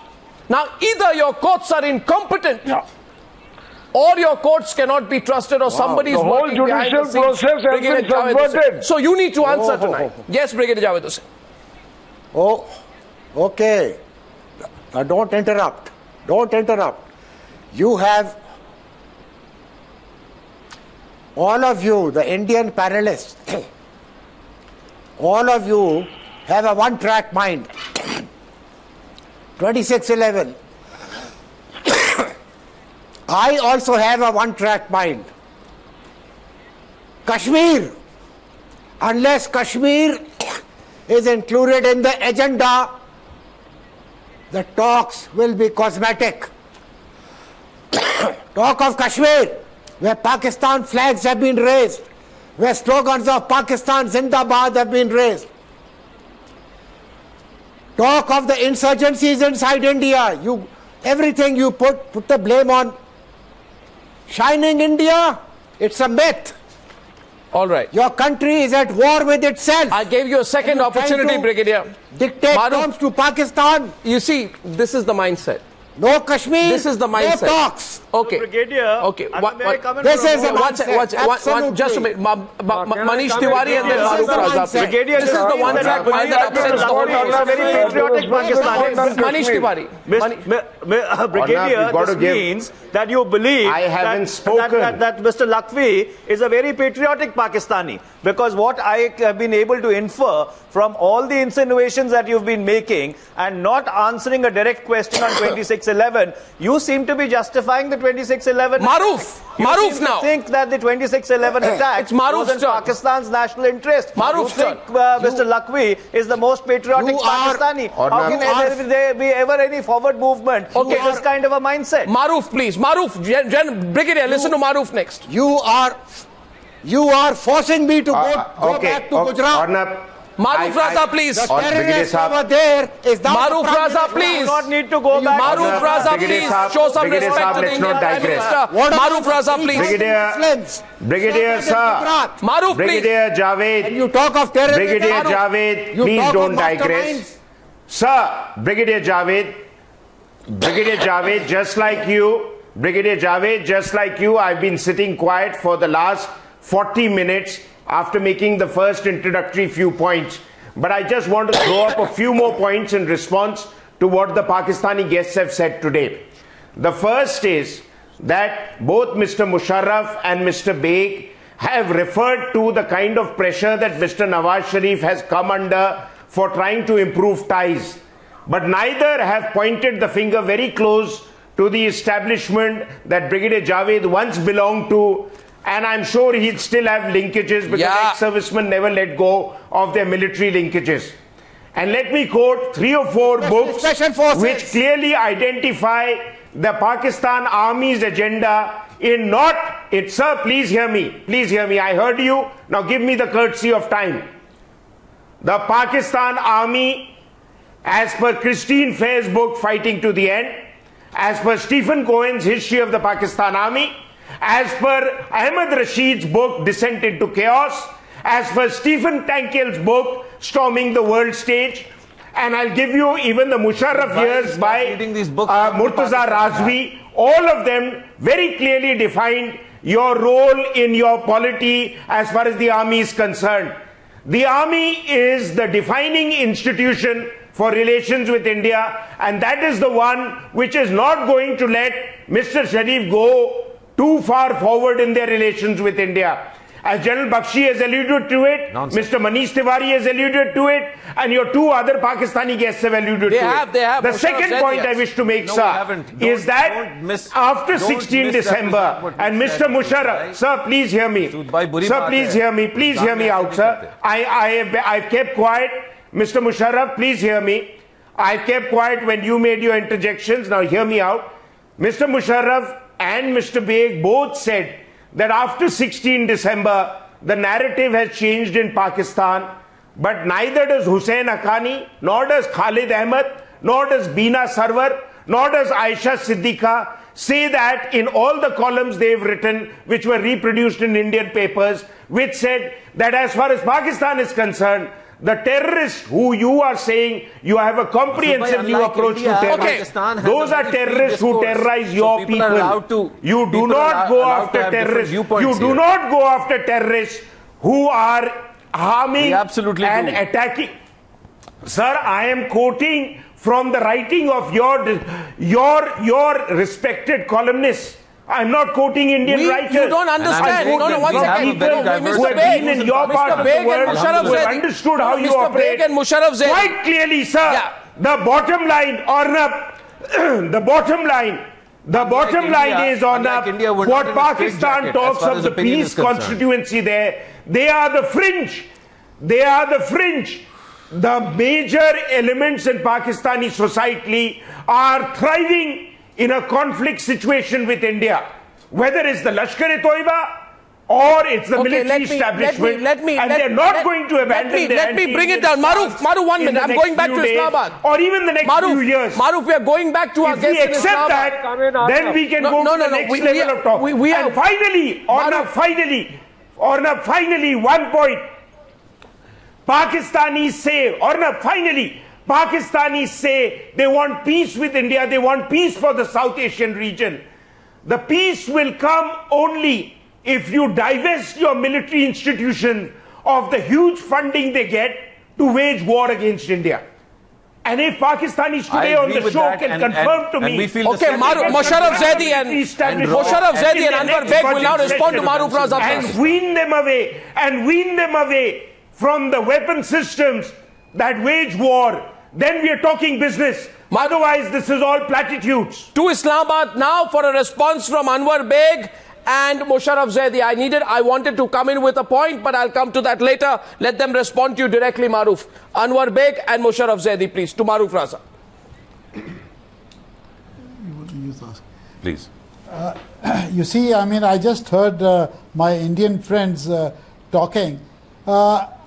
Now, either your courts are incompetent, or your courts cannot be trusted, or somebody is working behind the scenes. The whole judicial process has been subverted. So you need to answer tonight. Yes, Brigadier Javed Hussain. Oh, okay. Don't interrupt. Don't interrupt. You have, all of you, the Indian panelists, all of you have a one-track mind. 2611. I also have a one-track mind. Kashmir, unless Kashmir is included in the agenda, the talks will be cosmetic. Talk of Kashmir, where Pakistan flags have been raised, where slogans of Pakistan Zindabad have been raised. Talk of the insurgencies inside India. Everything you put the blame on shining India. It's a myth. All right. Your country is at war with itself. I gave you a second opportunity, Brigadier. Dictate terms to Pakistan. You see, this is the mindset. No Kashmir. This is the mindset. No talks. Okay. So, Brigadier, okay. This is a mindset. Just a minute. Manish Tewari and then Maroof Raza. Brigadier, this is the one track mind that upsets the whole very patriotic Pakistani. Manish Tewari. Brigadier, this means that you believe that Mr. Lakhvi is a very patriotic Pakistani. Because what I have been able to infer from all the insinuations that you've been making and not answering a direct question on 2611, you seem to be justifying the 2611. Maroof now. Think that the 2611 attack was in Pakistan's national interest. Maroof think Mr. Lakhvi is the most patriotic Pakistani. How can there be ever any forward movement with this kind of a mindset? Maroof, please. Maroof, Brigadier, listen to Maroof next. You are forcing me to go back to Gujarat. Arnab, Maroof Raza, please. The terrorist over there is now Maroof Raza, please. You do not need to go back. Maroof Raza, please. Show some respect to the Indian Prime Minister. Maroof Raza, please. Brigadier sir. Maroof, please. Brigadier Javed. And you talk of terrorism. Brigadier Javed, please don't digress. Sir, Brigadier Javed, just like you, Brigadier Javed, just like you, I've been sitting quiet for the last 40 minutes after making the first introductory few points. But I just want to throw up a few more points in response to what the Pakistani guests have said today. The first is that both Mr. Musharraf and Mr. Baig have referred to the kind of pressure that Mr. Nawaz Sharif has come under for trying to improve ties. But neither have pointed the finger very close to the establishment that Brigadier Javed once belonged to, and I'm sure he'd still have linkages because ex-servicemen never let go of their military linkages. And let me quote 3 or 4 books which clearly identify the Pakistan Army's agenda in sir, please hear me, I heard you, now give me the courtesy of time. The Pakistan Army, as per Christine Fair's book, Fighting to the End, as per Stephen Cohen's History of the Pakistan Army, as per Ahmed Rashid's book, Descent into Chaos, as per Stephen Tankel's book, Storming the World Stage, and I'll give you even the Musharraf years by Murtaza Razvi, all of them very clearly defined your role in your polity as far as the army is concerned. The army is the defining institution for relations with India, and that is the one which is not going to let Mr. Sharif go too far forward in their relations with India. As General Bakshi has alluded to it, Mr. Manish Tewari has alluded to it, and your 2 other Pakistani guests have alluded to it. The second point I wish to make, sir, is that after 16 December, and Mr. Musharraf, sir, please hear me. Sir, please hear me out, sir. I've kept quiet. Mr. Musharraf, please hear me. I kept quiet when you made your interjections. Now hear me out. Mr. Musharraf and Mr. Baig both said that after 16 December, the narrative has changed in Pakistan, but neither does Hussain Haqqani, nor does Khalid Ahmed, nor does Beena Sarwar, nor does Aisha Siddiqa say that in all the columns they've written, which were reproduced in Indian papers, which said that as far as Pakistan is concerned, the terrorists who you are saying you have a comprehensive new approach to terrorists, those are terrorists who terrorize your people. You do not go after terrorists. You do not go after terrorists who are harming and attacking. Sir, I am quoting from the writing of your respected columnists. I'm not quoting Indian writers. You don't understand. No, one second. Mr. Baig in your part of the world who have understood how you operate quite clearly, sir. Yeah. The bottom line, Arnab, the bottom line is, Arnab, what Pakistan talks of the peace constituency there, they are the fringe. They are the fringe. The major elements in Pakistani society are thriving in a conflict situation with India, whether it's the Lashkar-e-Toiba or it's the military establishment, and they're not going to abandon their Let me bring it down. Maroof, 1 minute. I'm going back to Islamabad. Or even the next few years. Maroof, we are going back to our guests in Islamabad. If we accept that, then we can go to the next level of talk. And finally, Arnab, finally, 1 point. Pakistanis say they want peace with India, they want peace for the South Asian region. The peace will come only if you divest your military institution of the huge funding they get to wage war against India. And if Pakistanis today on the show can confirm to me... Okay, Musharraf Zaidi and Enver Baig will now respond to Maroof Raza. And wean them away from the weapon systems that wage war. Then we are talking business. Otherwise, this is all platitudes. To Islamabad now for a response from Enver Baig and Musharraf Zaidi. I wanted to come in with a point, but I'll come to that later. Let them respond to you directly, Maroof. Enver Baig and Musharraf Zaidi, please. To Maroof Raza. Please. You see, I mean, I just heard my Indian friends talking.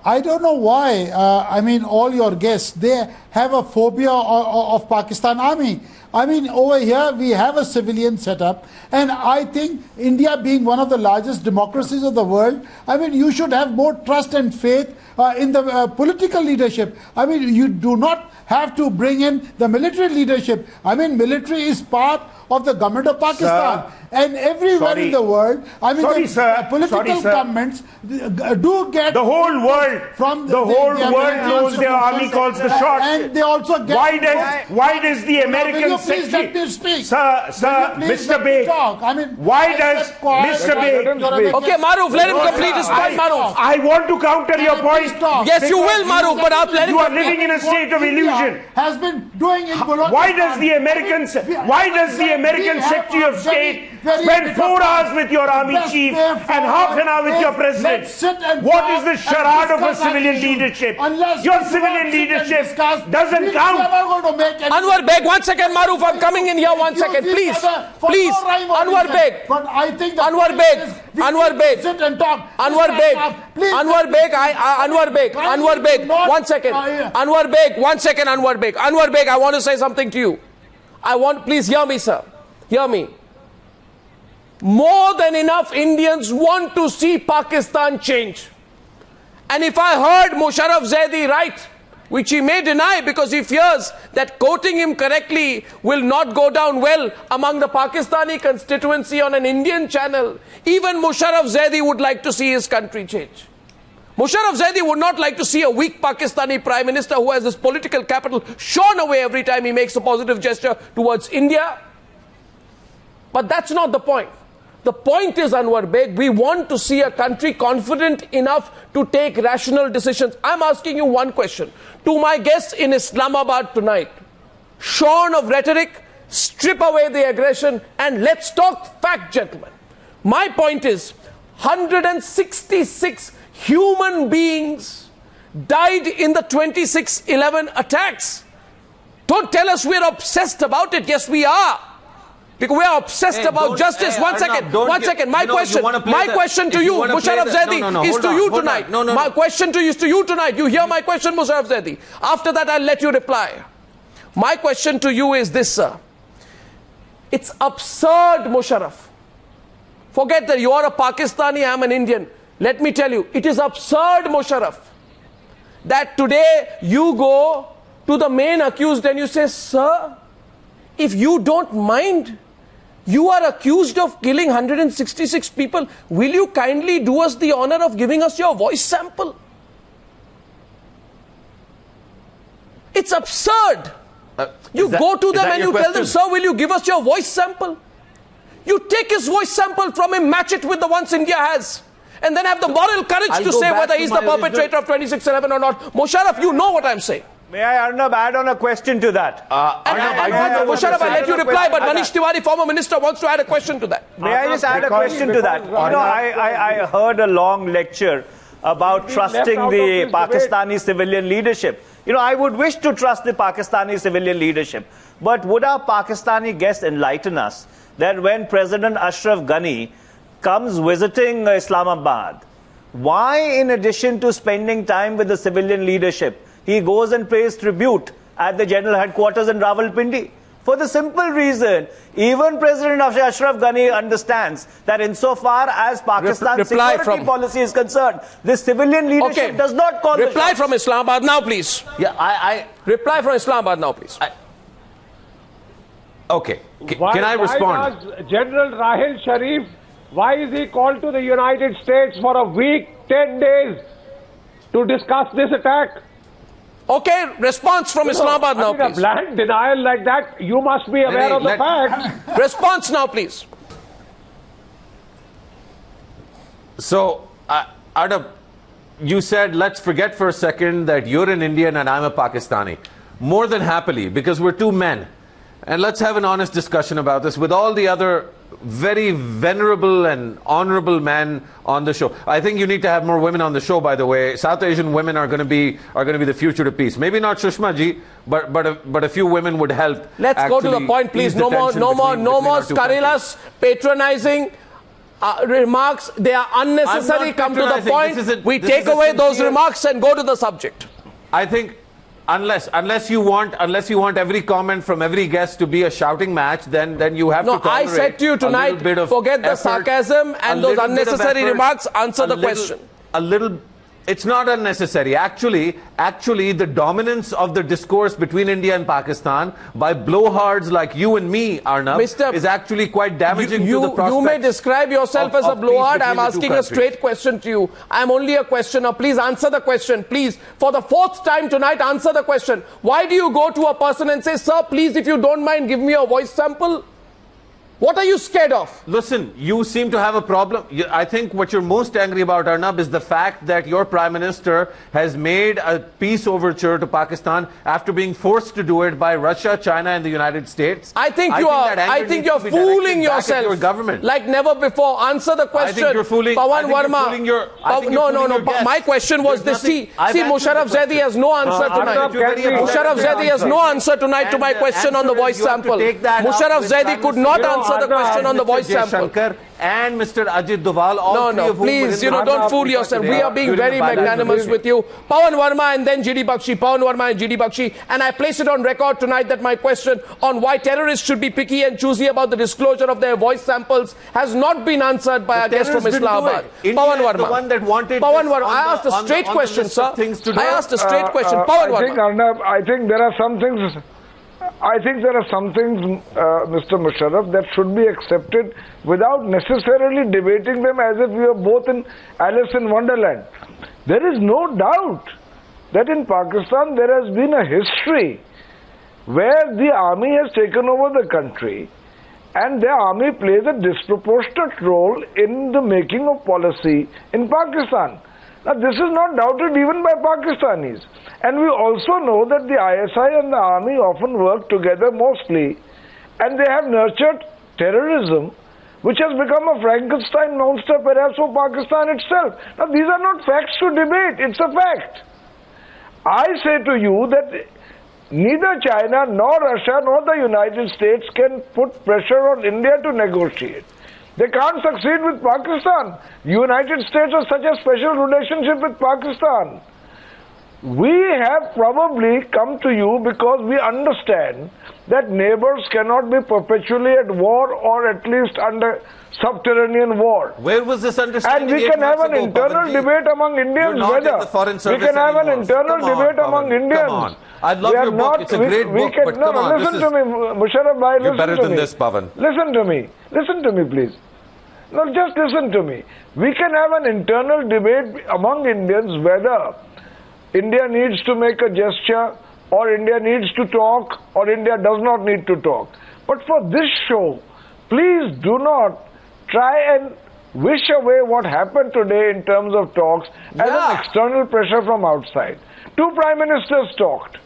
I don't know why. I mean, all your guests, they have a phobia of Pakistan Army. I mean, over here we have a civilian setup, and I think India being one of the largest democracies of the world, I mean, you should have more trust and faith in the political leadership. I mean, you do not have to bring in the military leadership. I mean, military is part of the government of Pakistan. Sir, and everywhere in the world, I mean, political governments do get the whole world from the whole world knows their army calls the shots. And they also get. Why does the American secretary, sir, Mr. Baig, I mean, why does Mr. Baig? Okay, Maroof, let him complete his point, Maroof. I want to counter your point. Yes, you will, Maroof, but let him. You are living in a state of illusion. Has been doing in Why does the American Secretary of State spend 4 hours with your army chief and half an hour with your president? What is the charade of a civilian leadership? Your civilian leadership doesn't count. Anwar Baig, 1 second, Maroof, I'm coming in here 1 second, please. Please, Anwar Baig. Anwar Baig. Anwar Baig. Anwar Baig. Anwar Baig. Anwar Baig. 1 second. Anwar Baig. 1 second, Anwar Baig. Anwar Baig, I want to say something to you. Please hear me, sir. Hear me. More than enough Indians want to see Pakistan change. And if I heard Musharraf Zaidi right, which he may deny because he fears that quoting him correctly will not go down well among the Pakistani constituency on an Indian channel, even Musharraf Zaidi would like to see his country change. Musharraf Zaidi would not like to see a weak Pakistani Prime Minister who has his political capital shorn away every time he makes a positive gesture towards India. But that's not the point. The point is, Anwar Baig, we want to see a country confident enough to take rational decisions. I'm asking you one question. To my guests in Islamabad tonight, shorn of rhetoric, strip away the aggression, and let's talk fact, gentlemen. My point is, 166 human beings died in the 26/11 attacks. Don't tell us we're obsessed about it. Yes, we are. Because we are obsessed about justice. One second. My question to you, Musharraf Zaidi, is to you tonight. My question to you is to you tonight. You hear my question, Musharraf Zaidi. After that, I'll let you reply. My question to you is this, sir. It's absurd, Musharraf. Forget that you are a Pakistani, I'm an Indian. Let me tell you, it is absurd, Musharraf, that today you go to the main accused and you say, sir, if you don't mind, you are accused of killing 166 people. Will you kindly do us the honor of giving us your voice sample? It's absurd. You go to them and you tell them, sir, will you give us your voice sample? You take his voice sample from him, match it with the ones India has, and then have the moral courage to say whether he's the perpetrator of 26/11 or not. Musharraf, you know what I'm saying. May I, Arnab, add on a question to that? Musharraf, I'll let you reply, but Manish Tewari, former minister, wants to add a question to that. May I just add a question to that? I heard a long lecture about trusting the Pakistani civilian leadership. I would wish to trust the Pakistani civilian leadership. But would our Pakistani guest enlighten us that when President Ashraf Ghani comes visiting Islamabad, why, in addition to spending time with the civilian leadership, he goes and pays tribute at the general headquarters in Rawalpindi? For the simple reason, even President Ashraf Ghani understands that insofar as Pakistan's security policy is concerned, the civilian leadership does not call the shots. Reply from Islamabad now, please. Yeah, Reply from Islamabad now, please. Okay. Can I respond? Why does General Rahil Sharif, why is he called to the United States for a week, 10 days, to discuss this attack? Okay, response from Islamabad now, please. A blank denial like that, you must be aware of the fact. Response now, please. So, Arnab, you said, let's forget for a second that you're an Indian and I'm a Pakistani. More than happily, because we're two men. And let's have an honest discussion about this with all the other very venerable and honorable men on the show. I think you need to have more women on the show, by the way. South Asian women are going to be the future of peace. Maybe not Sushma ji, but a few women would help. Let's go to the point, please. No more scurrilous, patronizing remarks. They are unnecessary. Come to the point. We take away those remarks and go to the subject. I think unless you want every comment from every guest to be a shouting match, then you have to tolerate. No, I said to you tonight, forget the sarcasm and those unnecessary remarks. Answer the question. It's not unnecessary. Actually, the dominance of the discourse between India and Pakistan by blowhards like you and me, Arnab, is actually quite damaging to the prospects. You may describe yourself as a blowhard. I'm asking a straight question to you. I'm only a questioner. Please answer the question. Please, for the fourth time tonight, answer the question. Why do you go to a person and say, sir, please, if you don't mind, give me a voice sample? What are you scared of? Listen, you seem to have a problem. I think what you're most angry about, Arnab, is the fact that your Prime Minister has made a peace overture to Pakistan after being forced to do it by Russia, China and the United States. I think you're fooling yourself your government. Like never before. Answer the question. I think you're fooling, Pavan Verma. No. My question was this. See, Musharraf Zaidi has no answer tonight. Musharraf Zaidi has no answer tonight to my question on the voice sample. Musharraf Zaidi could not answer the question on the voice sample. And Mr. Ajit Doval, please, don't fool yourself. We are being very magnanimous with you. Pavan Verma and then GD Bakshi. Pavan Verma and GD Bakshi. And I place it on record tonight that my question on why terrorists should be picky and choosy about the disclosure of their voice samples has not been answered by a guest from Islamabad. Pavan Verma. Pavan Verma. I asked a straight question, sir. I asked a straight question. Pavan Verma. I think there are some things... Mr. Musharraf, that should be accepted without necessarily debating them as if we are both in Alice in Wonderland. There is no doubt that in Pakistan there has been a history where the army has taken over the country and the army plays a disproportionate role in the making of policy in Pakistan. Now, this is not doubted even by Pakistanis. And we also know that the ISI and the army often work together mostly, and they have nurtured terrorism, which has become a Frankenstein monster perhaps for Pakistan itself. Now, these are not facts to debate, it's a fact. I say to you that neither China nor Russia nor the United States can put pressure on India to negotiate. They can't succeed with Pakistan. The United States has such a special relationship with Pakistan. We have probably come to you because we understand that neighbors cannot be perpetually at war or at least under subterranean war. Where was this understanding? And we can have an internal debate among Indians whether we can have an internal debate among Indians. Come on. I love your book. It's a great book. But come on, listen to me, Musharraf bhai. You're better than this, Pavan. Listen to me. Listen to me, please. No, just listen to me. We can have an internal debate among Indians whether India needs to make a gesture or India needs to talk or India does not need to talk. But for this show, please do not try and wish away what happened today in terms of talks as an external pressure from outside. Two prime ministers talked.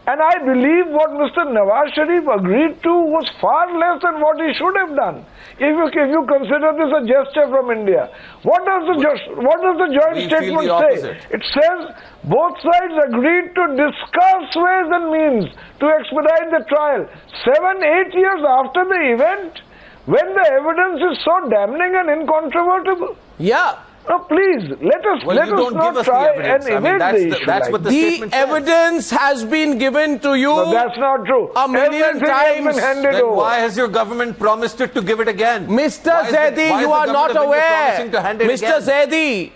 And I believe what Mr. Nawaz Sharif agreed to was far less than what he should have done. If you consider this a gesture from India, what does the joint statement say? It says both sides agreed to discuss ways and means to expedite the trial. 7-8 years after the event, when the evidence is so damning and incontrovertible. Yeah. No, please, let us not try and evade the issue. That's what the statement says. Evidence has been given to you. No, that's not true. A million times. Then why has your government promised it to give it again? Mr. Zaidi, you are not aware. Mr. Zaidi,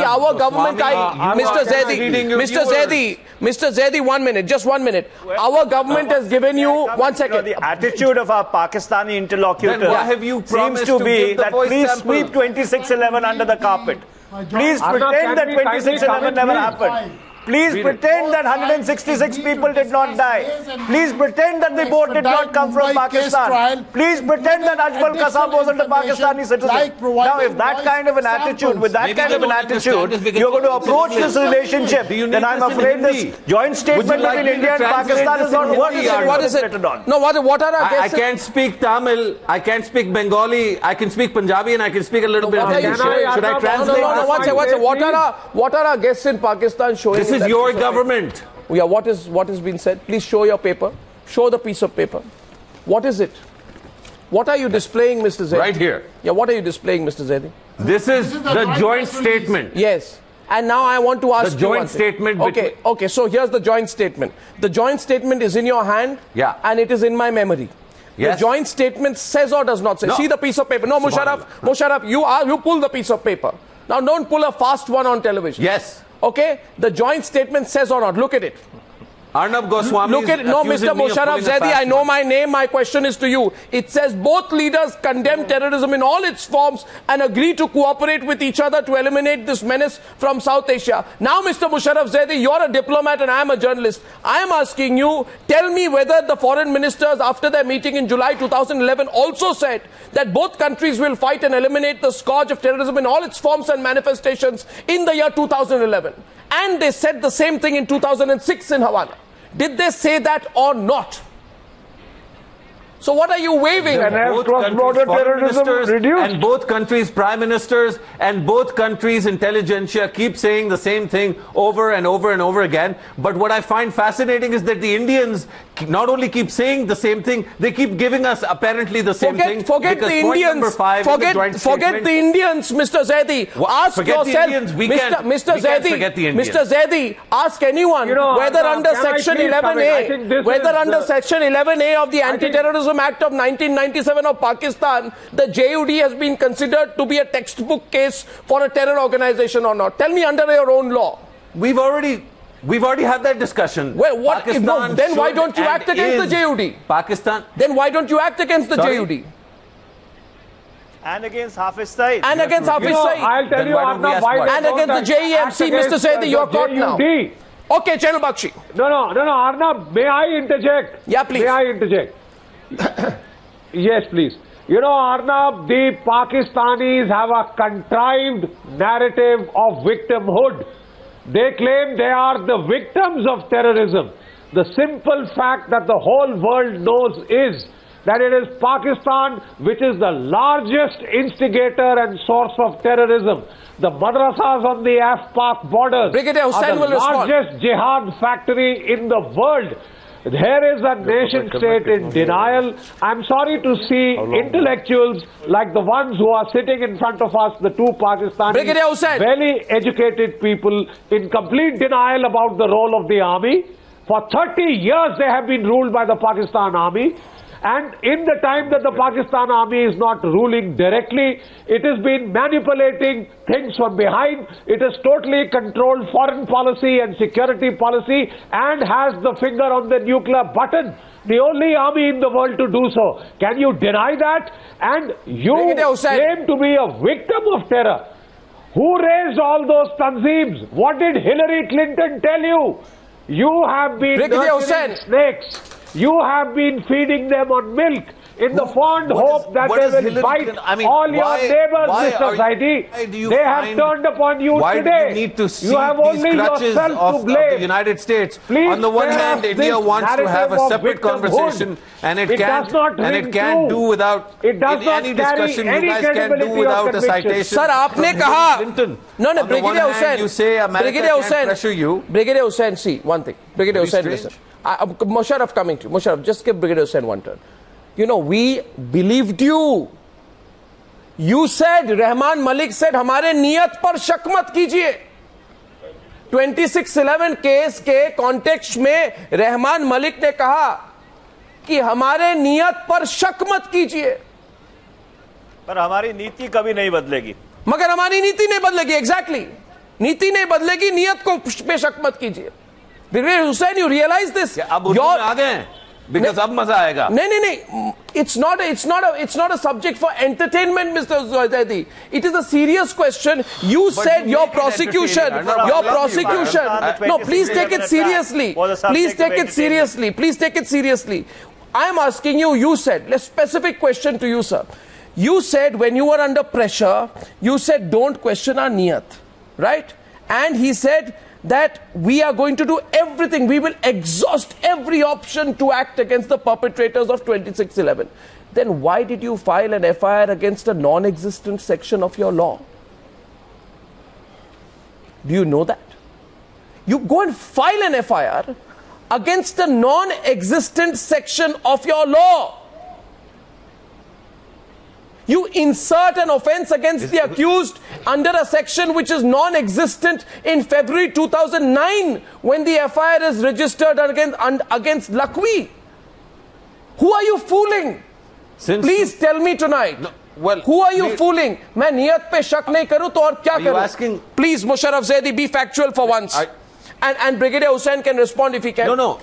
our government... Mr. Zaidi, 1 minute, just 1 minute. Our government has given you... 1 second. The attitude of our Pakistani interlocutors seems to be that please sweep 2611 under the carpet. Please pretend that 2611 never happened. Please pretend that 166 people did not die. Please pretend that the boat did not come from Pakistan. Please pretend that Ajmal Kasab wasn't a Pakistani citizen. Now, if that kind of an attitude, with that kind of an attitude, you're going to approach this relationship, then I'm afraid this joint statement between India and Pakistan is not worth it. What is it? No, what are our guesses? I can't speak Tamil, I can't speak Bengali, I can speak Punjabi and I can speak a little bit of Hindi. Should I translate? No, what are our guests in Pakistan showing? This is your government. Yeah, what has been said? Please show your paper. Show the piece of paper. What is it? What are you displaying, Mr. Zaidi? Right here. Yeah, what are you displaying, Mr. Zaidi? This is the joint statement. Yes. And now I want to ask the joint statement. Okay, so here's the joint statement. The joint statement is in your hand, and it is in my memory. Yes. The joint statement says or does not say. No. See the piece of paper. No, Musharraf, you pull the piece of paper. Now don't pull a fast one on television. Yes. Okay, the joint statement says or not. Look at it. Arnab Goswami. Look at it. No, Mr. Musharraf Zaidi, I know my name. My question is to you. It says both leaders condemn terrorism in all its forms and agree to cooperate with each other to eliminate this menace from South Asia. Now, Mr. Musharraf Zaidi, you're a diplomat and I am a journalist. I am asking you, tell me whether the foreign ministers, after their meeting in July 2011, also said that both countries will fight and eliminate the scourge of terrorism in all its forms and manifestations in the year 2011. And they said the same thing in 2006 in Havana. Did they say that or not? So what are you waving? And both countries' foreign ministers and both countries' prime ministers and both countries' intelligentsia keep saying the same thing over and over and over again. But what I find fascinating is that the Indians not only keep saying the same thing, they keep giving us apparently the same thing. Forget the Indians. Forget the Indians, Mr. Zaidi. Ask yourself, Mr. Zaidi, ask anyone whether under Section 11A, Section 11A of the Anti-Terrorism Act of 1997 of Pakistan, the JUD has been considered to be a textbook case for a terror organization or not. Tell me under your own law. We've already had that discussion. Well, then why don't you act against the JUD? Pakistan. Then why don't you act against the JUD? And against Hafiz Saeed. And against Hafiz Saeed. I'll tell you, Arnab, why and against the JEMC, Mr. Zaidi, you're caught now. Okay, Channel Bakshi. No, Arnab, may I interject? Yeah, please. May I interject? Yes, please. Arnab, the Pakistanis have a contrived narrative of victimhood. They claim they are the victims of terrorism. The simple fact that the whole world knows is that it is Pakistan which is the largest instigator and source of terrorism. The madrasas on the Af-Pak borders are the largest jihad factory in the world. Here is a nation state in denial. I'm sorry to see intellectuals like the ones who are sitting in front of us, the two Pakistanis, very educated people, in complete denial about the role of the army. For 30 years they have been ruled by the Pakistan army. And in the time that the Pakistan army is not ruling directly, it has been manipulating things from behind. It has totally controlled foreign policy and security policy and has the finger on the nuclear button. The only army in the world to do so. Can you deny that? And you claim to be a victim of terror. Who raised all those tanzeems? What did Hillary Clinton tell you? You have been nurturing snakes. You have been feeding them on milk in the fond hope that they will bite all your neighbors, Mr. Zaidi. They have turned upon you today. Why do you need to see these crutches of the United States? Please, on the one hand, India wants to have a separate conversation, and it can't do without any discussion. You guys can't do without a citation. Sir, आपने कहा no, Brigadier Hussain. You say America can't pressure you. Brigadier Hussain, see one thing. Brigadier Hussain, listen. Musharraf coming to you. Musharraf, just give Brigadier Hussain one turn. We believed you. You said, Rahman Malik said, हमारे नियत पर शक मत कीजिए. 2611 case के context में रहमान मलिक ने कहा कि हमारे नियत पर शक मत कीजिए. पर हमारी नीति कभी नहीं बदलेगी. मगर हमारी नीति नहीं बदलेगी. एग्जैक्टली. नीति नहीं बदलेगी, नियत को पे शक मत कीजिए. Brigadier Hussain, you realize this? अब उसमें आ गए because अब मजा आएगा. नहीं. It's not a subject for entertainment, Mr. Zaidi. It is a serious question. You said your prosecution. No, please take it seriously. Please take it seriously. I am asking you. You said. A specific question to you, sir. You said when you were under pressure, you said don't question our niyat, right? And he said that we are going to do everything. We will exhaust every option to act against the perpetrators of 2611. Then why did you file an FIR against a non-existent section of your law? Do you know that? You go and file an FIR against a non-existent section of your law. You insert an offence against the accused under a section which is non-existent in February 2009 when the FIR is registered against Lakhvi. Who are you fooling? Please tell me tonight. No, well, who are you fooling? मैं नियत पे शक नहीं करूँ तो और क्या करूँ? Please, Musharraf Zaidi, be factual for once. And Brigadier Hussain can respond if he can. No.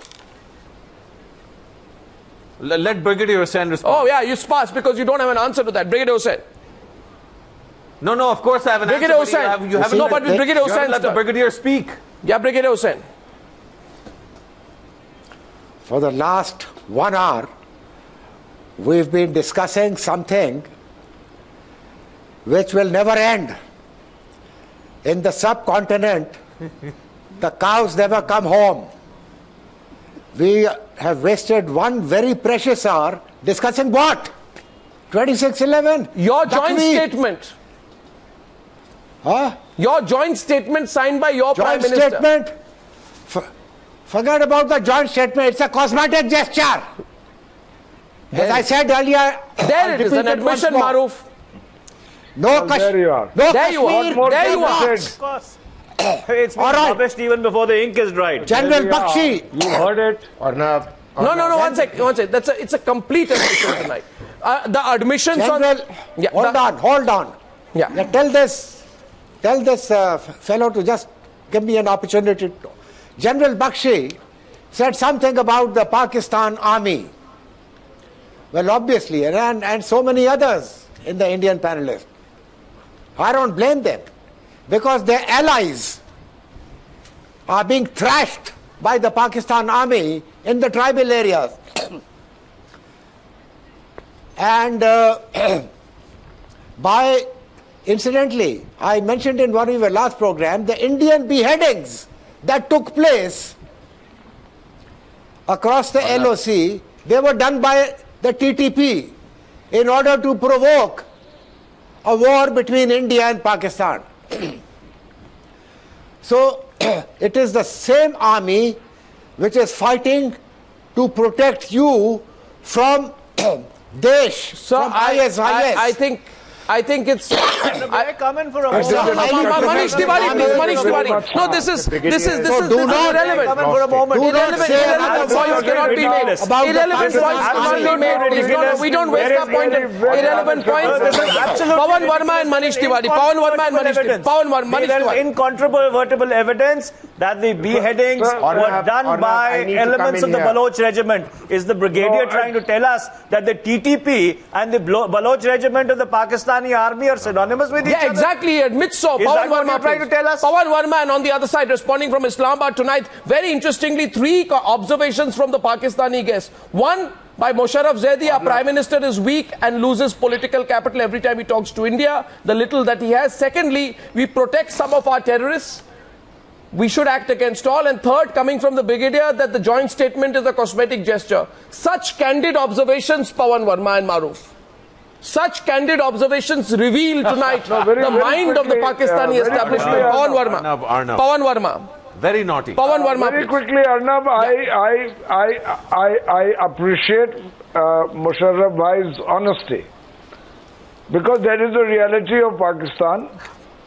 Let Brigadier Hussain respond. Oh yeah, you pass because you don't have an answer to that. Brigadier Hussain. No, of course I have an Brigadier answer. Hussain. You haven't. No, but Brigadier Hussain. Let the Brigadier speak. Yeah, Brigadier Hussain. For the last 1 hour, we've been discussing something which will never end. In the subcontinent, the cows never come home. We have wasted one very precious hour discussing what? 2611? Your joint statement. Huh? Your joint statement signed by your Prime Minister. Joint statement? Forget about the joint statement. It's a cosmetic gesture. As I said earlier, there it is, an admission, Maroof. No, there you are. No, there you are. There you are. Of course. It's been published even before the ink is dried. General Bakshi. You heard it. Arnab. No, one sec. It's a complete admission tonight. The admissions General, hold on. Yeah. Now tell this fellow to just give me an opportunity. General Bakshi said something about the Pakistan army. Well, obviously, and so many others in the Indian panelists. I don't blame them because their allies are being thrashed by the Pakistan army in the tribal areas. And incidentally, I mentioned in one of your last program, the Indian beheadings that took place across the LOC, they were done by the TTP in order to provoke a war between India and Pakistan. So it is the same army which is fighting to protect you from Desh, from IS. I think it's. I come in for a moment. Manish Tewari, please. Manish Tewari. No, this is irrelevant. Come in for a moment. Irrelevant points cannot be made. Irrelevant points cannot be made. We don't waste our point on irrelevant points. Pavan Verma and Manish Tewari. There is incontrovertible evidence that the beheadings were done by elements of the Baloch regiment. Is the brigadier trying to tell us that the TTP and the Baloch regiment of the Pakistani army are synonymous with each other? Yeah, exactly. He admits so. Pavan Verma trying to tell us? Pavan Verma, and on the other side, responding from Islamabad tonight, very interestingly, 3 observations from the Pakistani guest. One, by Musharraf Zaidi, our Prime Minister is weak and loses political capital every time he talks to India, the little that he has. Secondly, we protect some of our terrorists. We should act against all. And third, coming from the brigadier, that the joint statement is a cosmetic gesture. Such candid observations, Pavan Verma and Maroof. Such candid observations reveal tonight the mind of the Pakistani establishment. Pavan Verma. Pavan Verma. Very naughty. Pavan Verma. Very quickly, Arnab, I appreciate Musharraf Bhai's honesty because that is the reality of Pakistan.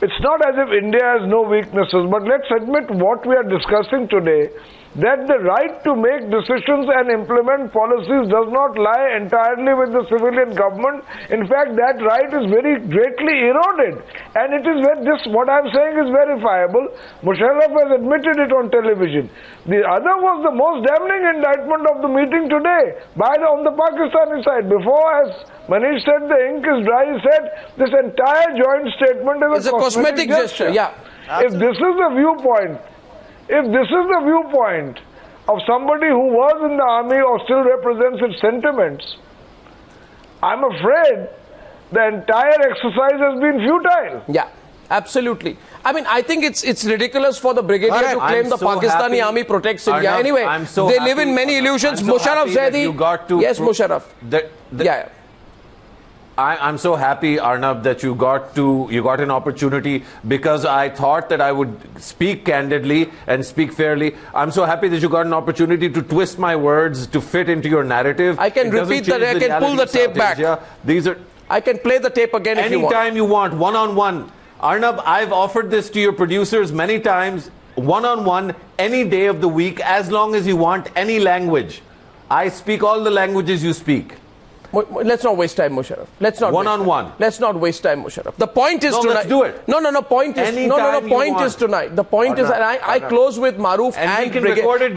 It's not as if India has no weaknesses, but let's admit what we are discussing today, that the right to make decisions and implement policies does not lie entirely with the civilian government. In fact, that right is very greatly eroded. And it is what I'm saying is verifiable. Musharraf has admitted it on television. The other was the most damning indictment of the meeting today on the Pakistani side. Before, as Manish said, the ink is dry. He said this entire joint statement is a cosmetic gesture. Yeah. If this is the viewpoint of somebody who was in the army or still represents its sentiments, I'm afraid the entire exercise has been futile. Yeah, absolutely. I mean, I think it's ridiculous for the brigadier to claim the Pakistani army protects India. Anyway, they live in many illusions. Musharraf Zaidi. Yes, Musharraf. Yeah. I'm so happy, Arnab, that you got an opportunity because I thought that I would speak candidly and speak fairly. I'm so happy that you got an opportunity to twist my words to fit into your narrative. I can repeat that. I can pull the tape back. I can play the tape again if you want. Anytime you want, one-on-one. Arnab, I've offered this to your producers many times, one-on-one, any day of the week, as long as you want, any language. I speak all the languages you speak. Let's not waste time, Musharraf. Let's not one-on-one. Let's not waste time, Musharraf. The point is tonight. Let's do it. Point is point is tonight. The point is, and I close with Maroof and we can record it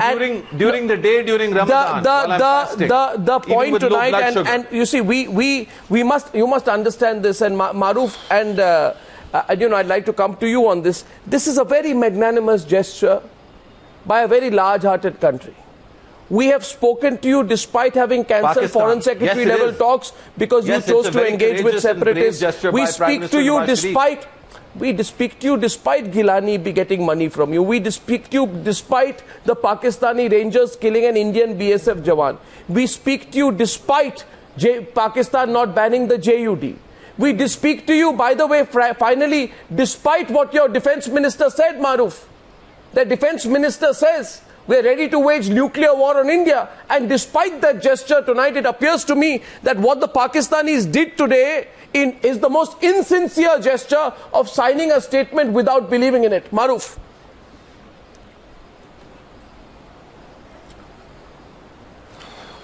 during the day during Ramadan. The point tonight, and you see, you must understand this, and Maroof and I'd like to come to you on this. This is a very magnanimous gesture by a very large-hearted country. We have spoken to you despite having cancelled foreign secretary level talks because you chose to engage with separatists. We speak to you despite Gilani be getting money from you. We speak to you despite the Pakistani Rangers killing an Indian BSF Jawan. We speak to you despite Pakistan not banning the JUD. We speak to you, by the way, finally, despite what your defense minister said, Maroof. The defense minister says we are ready to wage nuclear war on India. And despite that gesture tonight, it appears to me that what the Pakistanis did today is the most insincere gesture of signing a statement without believing in it. Maroof.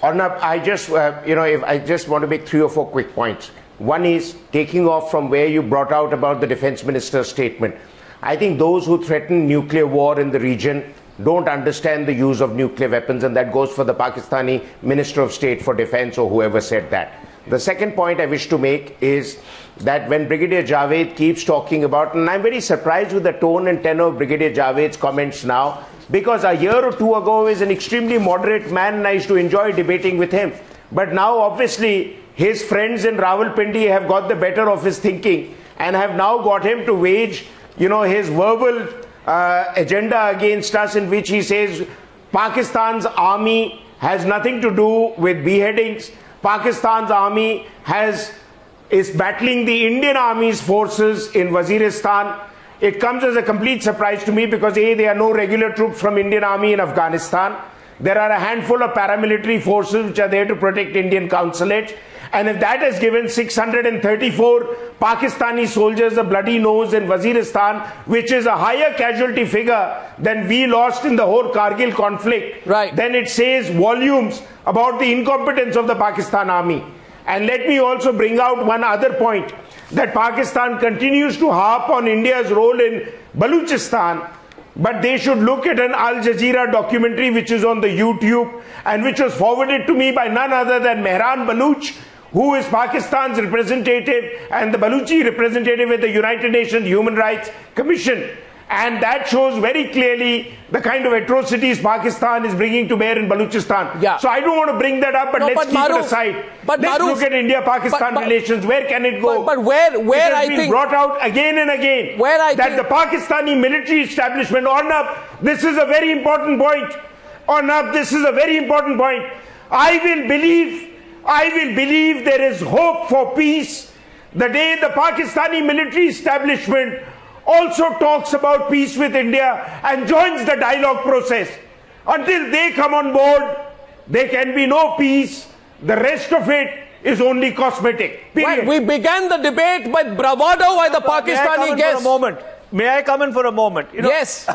Arnab, I just want to make 3 or 4 quick points. One is taking off from where you brought out about the defense minister's statement. I think those who threaten nuclear war in the region don't understand the use of nuclear weapons, and that goes for the Pakistani Minister of State for Defense or whoever said that. The second point I wish to make is that when Brigadier Javed keeps talking about, and I'm very surprised with the tone and tenor of Brigadier Javed's comments now, because a year or 2 ago he was an extremely moderate man and I used to enjoy debating with him. But now obviously his friends in Rawalpindi have got the better of his thinking and have now got him to wage, his verbal agenda against us, in which he says Pakistan's army has nothing to do with beheadings. Pakistan's army is battling the Indian Army's forces in Waziristan. It comes as a complete surprise to me because A, there are no regular troops from Indian Army in Afghanistan. There are a handful of paramilitary forces which are there to protect Indian consulates. And if that has given 634 Pakistani soldiers a bloody nose in Waziristan, which is a higher casualty figure than we lost in the whole Kargil conflict, then it says volumes about the incompetence of the Pakistan army. And let me also bring out one other point, that Pakistan continues to harp on India's role in Baluchistan, but they should look at an Al Jazeera documentary which is on the YouTube and which was forwarded to me by none other than Mehran Baluch, who is Pakistan's representative and the Baluchi representative at the United Nations Human Rights Commission. And that shows very clearly the kind of atrocities Pakistan is bringing to bear in Baluchistan. Yeah. So I don't want to bring that up, but let's keep it aside. Let's look at India-Pakistan relations. Where can it go? But where it has been brought out again and again that the Pakistani military establishment, Arnab, this is a very important point. Arnab, this is a very important point. I will believe there is hope for peace the day the Pakistani military establishment also talks about peace with India and joins the dialogue process. Until they come on board, there can be no peace. The rest of it is only cosmetic. Period. We began the debate with bravado by the Pakistani guests. May I come in for a moment? Yes.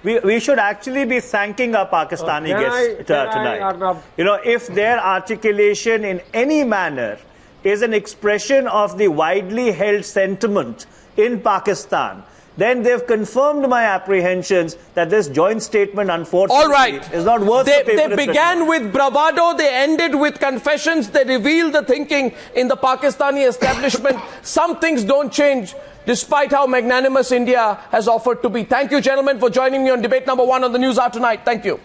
We should actually be thanking our Pakistani guests tonight. If their articulation in any manner is an expression of the widely held sentiment in Pakistan, then they've confirmed my apprehensions that this joint statement, unfortunately, is not worth the paper. They began with bravado, they ended with confessions, they revealed the thinking in the Pakistani establishment. Some things don't change, despite how magnanimous India has offered to be. Thank you, gentlemen, for joining me on debate number 1 on the Newshour tonight. Thank you.